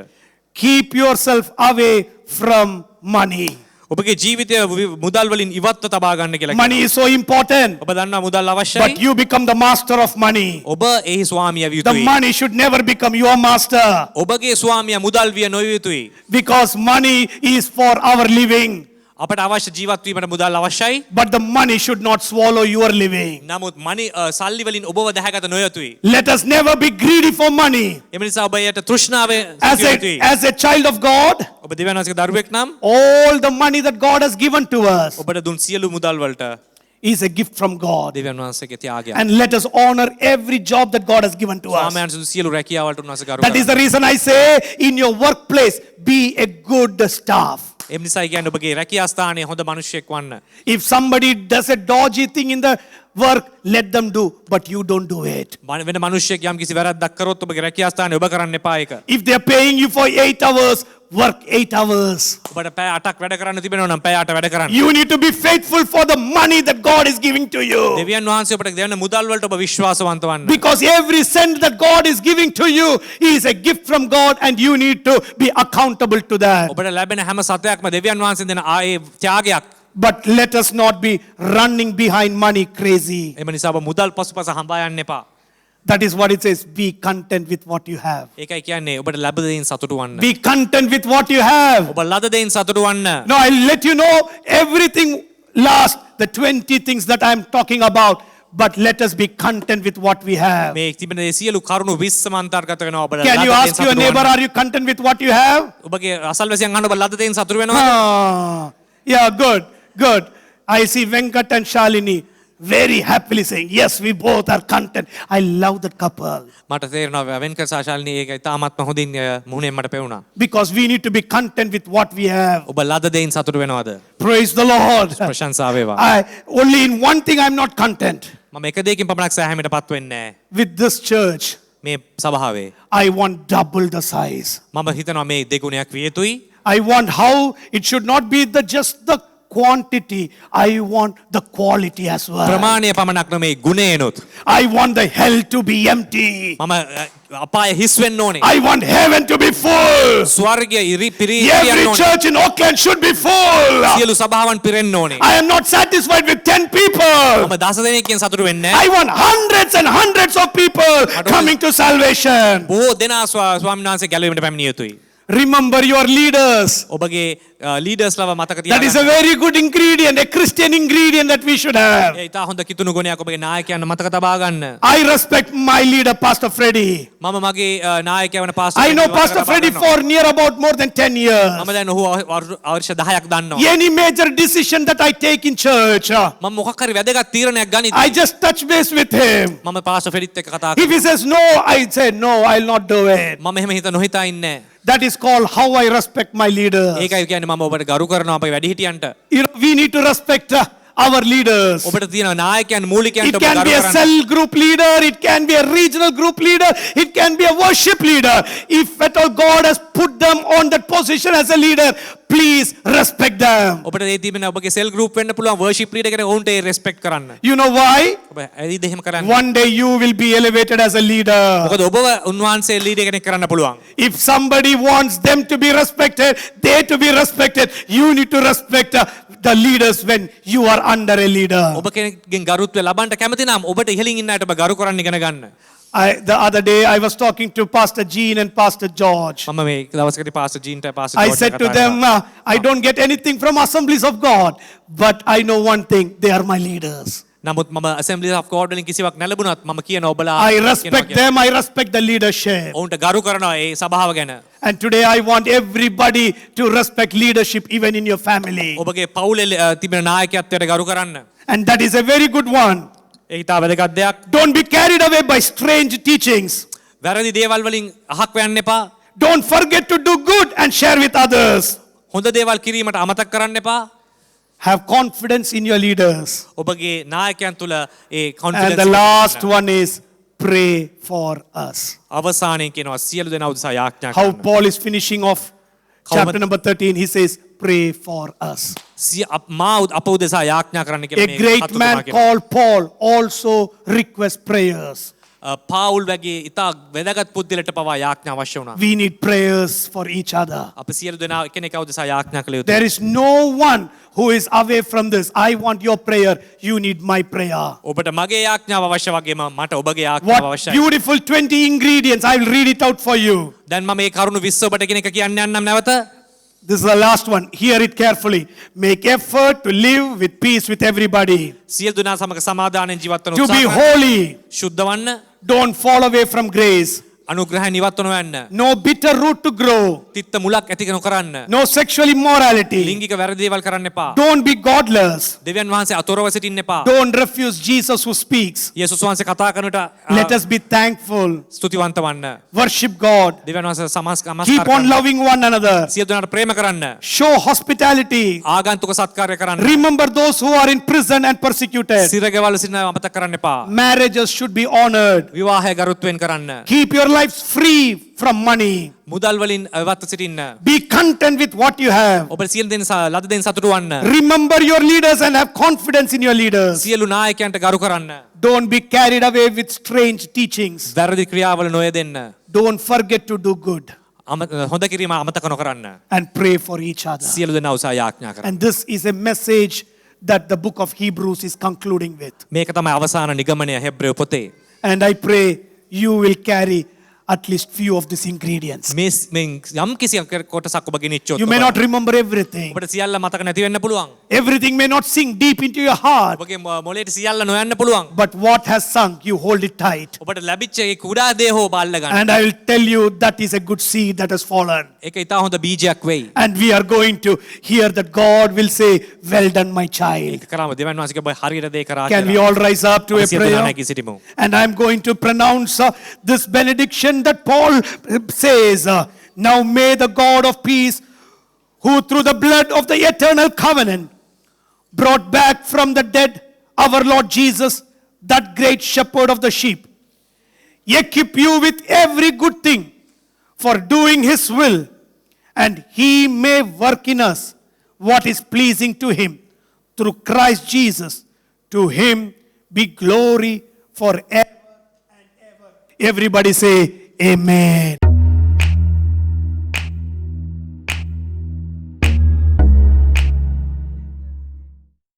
Speaker 1: Keep yourself away from money.
Speaker 2: ඔබගේ ජීවිතය මුදල් වලින් ඉවත්ව තබා ගන්න කියලා
Speaker 1: Money is so important.
Speaker 2: ඔබ දන්නා මුදල්
Speaker 1: But
Speaker 2: අවශ්‍යයි.
Speaker 1: you become the master of money.
Speaker 2: ඔබ එහි ස්වාමියා විය
Speaker 1: The
Speaker 2: යුතුයි.
Speaker 1: money should never become your master.
Speaker 2: ඔබගේ ස්වාමියා මුදල් විය නොවිය යුතුයි.
Speaker 1: Because money is for our living.
Speaker 2: අපට අවශ්‍ය ජීවත් වීමට මුදල් අවශ්‍යයි.
Speaker 1: But the money should not swallow your living.
Speaker 2: නමුත් සල්ලි වලින් ඔබව දැහැගත නොයතුයි.
Speaker 1: Let us never be greedy for money.
Speaker 2: එම නිසා ඔබ යට තෘෂ්ණාවේ සිටිය යුතුයි.
Speaker 1: As a child of God,
Speaker 2: ඔබ දෙවියන් වහන්සේගේ දරුවෙක් නම්
Speaker 1: all the money that God has given to us
Speaker 2: ඔබට දුන් සියලු මුදල් වලට
Speaker 1: is a gift from God.
Speaker 2: දෙවියන් වහන්සේගේ ත්‍යාගයක්.
Speaker 1: And let us honor every job that God has given to us.
Speaker 2: ස්වාමයන් සුදු සියලු රැකියාවලට උන්වහන්සේ ගරු
Speaker 1: That is the
Speaker 2: කරනවා.
Speaker 1: reason I say in your workplace, be a good staff.
Speaker 2: එම නිසා කියන්නේ ඔබගේ රැකියා ස්ථානයේ හොඳ මිනිසෙක් වන්න.
Speaker 1: If somebody does a dodgy thing in the work, let them do, but you don't do it.
Speaker 2: වෙන මිනිස්සෙක් යම් කිසි වැරද්දක් කරොත් ඔබගේ රැකියා ස්ථානයේ ඔබ කරන්න එපා ඒක.
Speaker 1: If they're paying you for 8 hours, work 8 hours.
Speaker 2: ඔබට පැය 8ක් වැඩ කරන්න තිබෙනවා නම් පැය 8 වැඩ කරන්න.
Speaker 1: You need to be faithful for the money that God is giving to you.
Speaker 2: දෙවියන් වහන්සේ ඔබට දෙන මුදල් වලට ඔබ විශ්වාසවන්ත වන්න.
Speaker 1: Because every cent that God is giving to you is a gift from God and you need to be accountable to that.
Speaker 2: ඔබට ලැබෙන හැම සතයක්ම දෙවියන් වහන්සේ දෙන ආයේ ත්‍යාගයක්.
Speaker 1: But let us not be running behind money crazy.
Speaker 2: එම නිසා ඔබ මුදල් පසුපස හඹා යන්න එපා.
Speaker 1: That is what it says. Be content with what you have.
Speaker 2: ඒකයි කියන්නේ ඔබට ලැබ දෙයින් සතුටු වන්න.
Speaker 1: Be content with what you have.
Speaker 2: ඔබ ලද දෙයින් සතුටු වන්න.
Speaker 1: Now I'll let you know everything last, the 20 things that I'm talking about. But let us be content with what we have.
Speaker 2: මේ තිබෙන ඒ සියලු කරුණු 20ම අන්තර්ගත වෙනවා ඔබට.
Speaker 1: Can you ask your neighbor, are you content with what you have?
Speaker 2: ඔබගේ අසල්වැසියන් අහන්න ඔබ ලද දෙයින් සතුටු වෙනවද?
Speaker 1: Yeah, good, good. I see Venkat and Shalini very happily saying, yes, we both are content. I love that couple.
Speaker 2: මට තේරෙනවා වෙන්කර් සහ ශාලිනී ඒක ඉතාමත්ම හොඳින් මුහුණෙන් මට පෙවුණා.
Speaker 1: Because we need to be content with what we have.
Speaker 2: ඔබ ලද දෙයින් සතුටු වෙනවද?
Speaker 1: Praise the Lord.
Speaker 2: ප්‍රශංසා වේවා.
Speaker 1: Only in one thing I'm not content.
Speaker 2: මම එක දෙයකින් පමණක් සෑහීමටපත් වෙන්නේ නැහැ.
Speaker 1: With this church,
Speaker 2: මේ සභාවේ
Speaker 1: I want double the size.
Speaker 2: මම හිතනවා මේ දෙගුණයක් විය යුතුයි.
Speaker 1: I want how it should not be just the quantity. I want the quality as well.
Speaker 2: ප්‍රමාණය පමණක් නෙමෙයි ගුණයනොත්.
Speaker 1: I want the hell to be empty.
Speaker 2: මම අපාය හිස් වෙන්න ඕනේ.
Speaker 1: I want heaven to be full.
Speaker 2: ස්වර්ගය පිරී
Speaker 1: Every
Speaker 2: යන්න ඕනේ.
Speaker 1: church in Auckland should be full.
Speaker 2: සියලු සභාවන් පිරෙන්න ඕනේ.
Speaker 1: I am not satisfied with 10 people.
Speaker 2: මම 10 දෙනෙක්ගෙන් සතුටු වෙන්නේ
Speaker 1: I want hundreds and hundreds of people coming to salvation.
Speaker 2: බොහෝ දෙනා ස්වාමීන් වහන්සේ ගැලවීමට පැමිණිය යුතුයි.
Speaker 1: Remember your leaders.
Speaker 2: ඔබගේ ලීඩර්ස් ලව මතක
Speaker 1: That is a
Speaker 2: තියාගන්න.
Speaker 1: very good ingredient, a Christian ingredient that we should have.
Speaker 2: ඒ ඉතා හොඳ කිතුණු ගුණයක් ඔබගේ නායකයන් මතක තබා ගන්න.
Speaker 1: I respect my leader, Pastor Freddie.
Speaker 2: මම මගේ නායකයා වන pastor
Speaker 1: I know Pastor Freddie for near about more than 10 years.
Speaker 2: මම දැන් ඔහු අවුරුදු 10ක් දන්නවා.
Speaker 1: Any major decision that I take in church,
Speaker 2: මම මොකක් හරි වැදගත් තීරණයක් ගනිද්දී
Speaker 1: I just touch base with him.
Speaker 2: මම පාස්ටර් ෆෙඩිත් එක්ක කතා
Speaker 1: If he says no, I say no, I'll not do it.
Speaker 2: මම එහෙම හිත නොහිතා ඉන්නේ.
Speaker 1: That is called how I respect my leaders.
Speaker 2: ඒකයි කියන්නේ මම ඔබට ගරු කරනවා අපේ වැඩිහිටියන්ට.
Speaker 1: You know, we need to respect our leaders.
Speaker 2: ඔබට තියෙන නායකයන් මූලිකයන්ට
Speaker 1: It
Speaker 2: ඔබ
Speaker 1: can
Speaker 2: ගරු
Speaker 1: be a
Speaker 2: කරන්න.
Speaker 1: cell group leader, it can be a regional group leader, it can be a worship leader. If at all God has put them on that position as a leader, please respect them.
Speaker 2: ඔබට ඒ තිබෙන ඔබගේ සෙල් group වෙන්න පුළුවන් worship leader කෙනෙක් ඔවුන්ට ඒ respect කරන්න.
Speaker 1: You know why?
Speaker 2: ඔබ ඇයිද එහෙම කරන්නේ?
Speaker 1: One day you will be elevated as a leader.
Speaker 2: මොකද ඔබව උන්වහන්සේ ලීඩර් කෙනෙක් කරන්න පුළුවන්.
Speaker 1: If somebody wants them to be respected, they to be respected, you need to respect the leaders when you are under a leader.
Speaker 2: ඔබ කෙනෙක්ගෙන් ගරුත්වය ලබන්න කැමති නම් ඔබට ඉහළින් ඉන්න අයට ඔබ ගරු කරන්න ඉගෙන ගන්න.
Speaker 1: The other day I was talking to Pastor Jean and Pastor George.
Speaker 2: මම මේ දවසකදී පාස්ටර් ජීන්ට pastor
Speaker 1: I said to them, I don't get anything from Assemblies of God, but I know one thing, they are my leaders.
Speaker 2: නමුත් මම Assemblies of God වලින් කිසිවක් නැලබුණත් මම කියන ඔබලා
Speaker 1: I respect them, I respect the leadership.
Speaker 2: ඔවුන්ට ගරු කරනවා ඒ සභාව ගැන.
Speaker 1: And today I want everybody to respect leadership even in your family.
Speaker 2: ඔබගේ පවුලේ තිබෙන නායකත්වයට ගරු කරන්න.
Speaker 1: And that is a very good one.
Speaker 2: ඒ ඉතා වැදගත් දෙයක්.
Speaker 1: Don't be carried away by strange teachings.
Speaker 2: වැරදි දේවල් වලින් අහක් වෙන්න එපා.
Speaker 1: Don't forget to do good and share with others.
Speaker 2: හොඳ දේවල් කිරීමට අමතක කරන්න එපා.
Speaker 1: Have confidence in your leaders.
Speaker 2: ඔබගේ නායකයන් තුල ඒ
Speaker 1: And
Speaker 2: confidence.
Speaker 1: the last one is pray for us.
Speaker 2: අවසානයේ කියනවා සියලු දෙනා උදෙසා යාඥා
Speaker 1: How
Speaker 2: කරන්න.
Speaker 1: Paul is finishing off chapter number 13, he says, pray for us.
Speaker 2: මා අප උදෙසා යාඥා කරන්න කියලා
Speaker 1: A
Speaker 2: මේ
Speaker 1: great
Speaker 2: හත්
Speaker 1: man
Speaker 2: තුමා කියනවා.
Speaker 1: called Paul also requests prayers.
Speaker 2: Paul වගේ ඉතා වැදගත් පුද්ගලට පවා යාඥා අවශ්‍ය වුණා.
Speaker 1: We need prayers for each other.
Speaker 2: අප සියලු දෙනා එකිනෙකා උදෙසා යාඥා කළ යුතුයි.
Speaker 1: There is no one who is away from this. I want your prayer. You need my prayer.
Speaker 2: ඔබට මගේ යාඥාව අවශ්‍ය වගේම මට ඔබගේ යාඥාව
Speaker 1: What
Speaker 2: අවශ්‍යයි.
Speaker 1: beautiful 20 ingredients. I will read it out for you.
Speaker 2: දැන් මම මේ කරුණු 20 ඔබට එකිනෙක කියන්න යන්නම් නැවත.
Speaker 1: This is the last one. Hear it carefully. Make effort to live with peace with everybody.
Speaker 2: සියලු දෙනා සමග සමාදානයෙන් ජීවත් වන
Speaker 1: To be
Speaker 2: උත්සාහ කරන්න.
Speaker 1: holy.
Speaker 2: ශුද්ධ වන්න.
Speaker 1: Don't fall away from grace.
Speaker 2: අනුග්‍රහය නිවත් නොවන්න.
Speaker 1: No bitter root to grow.
Speaker 2: තිත්ත මුලක් ඇති නොකරන්න.
Speaker 1: No sexual immorality.
Speaker 2: ලිංගික වැරදි දේවල් කරන්න එපා.
Speaker 1: Don't be godless.
Speaker 2: දෙවියන් වහන්සේ අතොරව සිටින්න එපා.
Speaker 1: Don't refuse Jesus who speaks.
Speaker 2: යේසුස් වහන්සේ කතා කරනට
Speaker 1: Let us be thankful.
Speaker 2: ස්තුතිවන්ත වන්න.
Speaker 1: Worship God.
Speaker 2: දෙවියන් වහන්සේ
Speaker 1: Keep on loving one another.
Speaker 2: සියලු දෙනාට ප්‍රේම කරන්න.
Speaker 1: Show hospitality.
Speaker 2: ආගන්තුක සත්කාරය කරන්න.
Speaker 1: Remember those who are in prison and persecuted.
Speaker 2: සිරගෙවල් සිටින අය අමතක කරන්න එපා.
Speaker 1: Marriages should be honored.
Speaker 2: විවාහය ගරුත්වයෙන් කරන්න.
Speaker 1: Keep your lives free from money.
Speaker 2: මුදල් වලින් ඉවත්ව සිටින්න.
Speaker 1: Be content with what you have.
Speaker 2: ඔබ සියලු දෙන ලද දෙන සතුටු වන්න.
Speaker 1: Remember your leaders and have confidence in your leaders.
Speaker 2: සියලු නායකයන්ට ගරු කරන්න.
Speaker 1: Don't be carried away with strange teachings.
Speaker 2: වැරදි ක්‍රියාවල නොයෙදෙන්න.
Speaker 1: Don't forget to do good
Speaker 2: හොඳ කිරීම අමතක නොකරන්න.
Speaker 1: and pray for each other.
Speaker 2: සියලු දෙනා උසා යාඥා කරන්න.
Speaker 1: And this is a message that the book of Hebrews is concluding with.
Speaker 2: මේක තමයි අවසාන නිගමනය හෙබ්‍රේව පොතේ.
Speaker 1: And I pray you will carry at least few of these ingredients.
Speaker 2: මේ යම් කිසි කොටසක් ඔබ ගෙනිච්චොත්
Speaker 1: You may not remember everything.
Speaker 2: ඔබට සියල්ල මතක නැති වෙන්න පුළුවන්.
Speaker 1: Everything may not sink deep into your heart.
Speaker 2: ඔබගේ මොළයට සියල්ල නොයන්න පුළුවන්.
Speaker 1: But what has sunk, you hold it tight.
Speaker 2: ඔබට ලැබිච්ච ඒ කුඩා දේ හෝ ඔබ අල්ල ගන්න.
Speaker 1: And I will tell you that is a good seed that has fallen.
Speaker 2: ඒක ඊට හොඳ බීජයක් වෙයි.
Speaker 1: And we are going to hear that God will say, well done my child.
Speaker 2: ඒක කරාම දෙවියන් වහන්සේගේ ඔබ හරියට දේ කරා
Speaker 1: Can we
Speaker 2: කියලා.
Speaker 1: all rise up to a
Speaker 2: සියලු දෙනා
Speaker 1: prayer?
Speaker 2: නැගී සිටිමු.
Speaker 1: And I'm going to pronounce this benediction that Paul says, now may the God of peace, who through the blood of the eternal covenant brought back from the dead our Lord Jesus, that great shepherd of the sheep, equip you with every good thing for doing his will, and he may work in us what is pleasing to him through Christ Jesus. To him be glory forever and ever. Everybody say amen.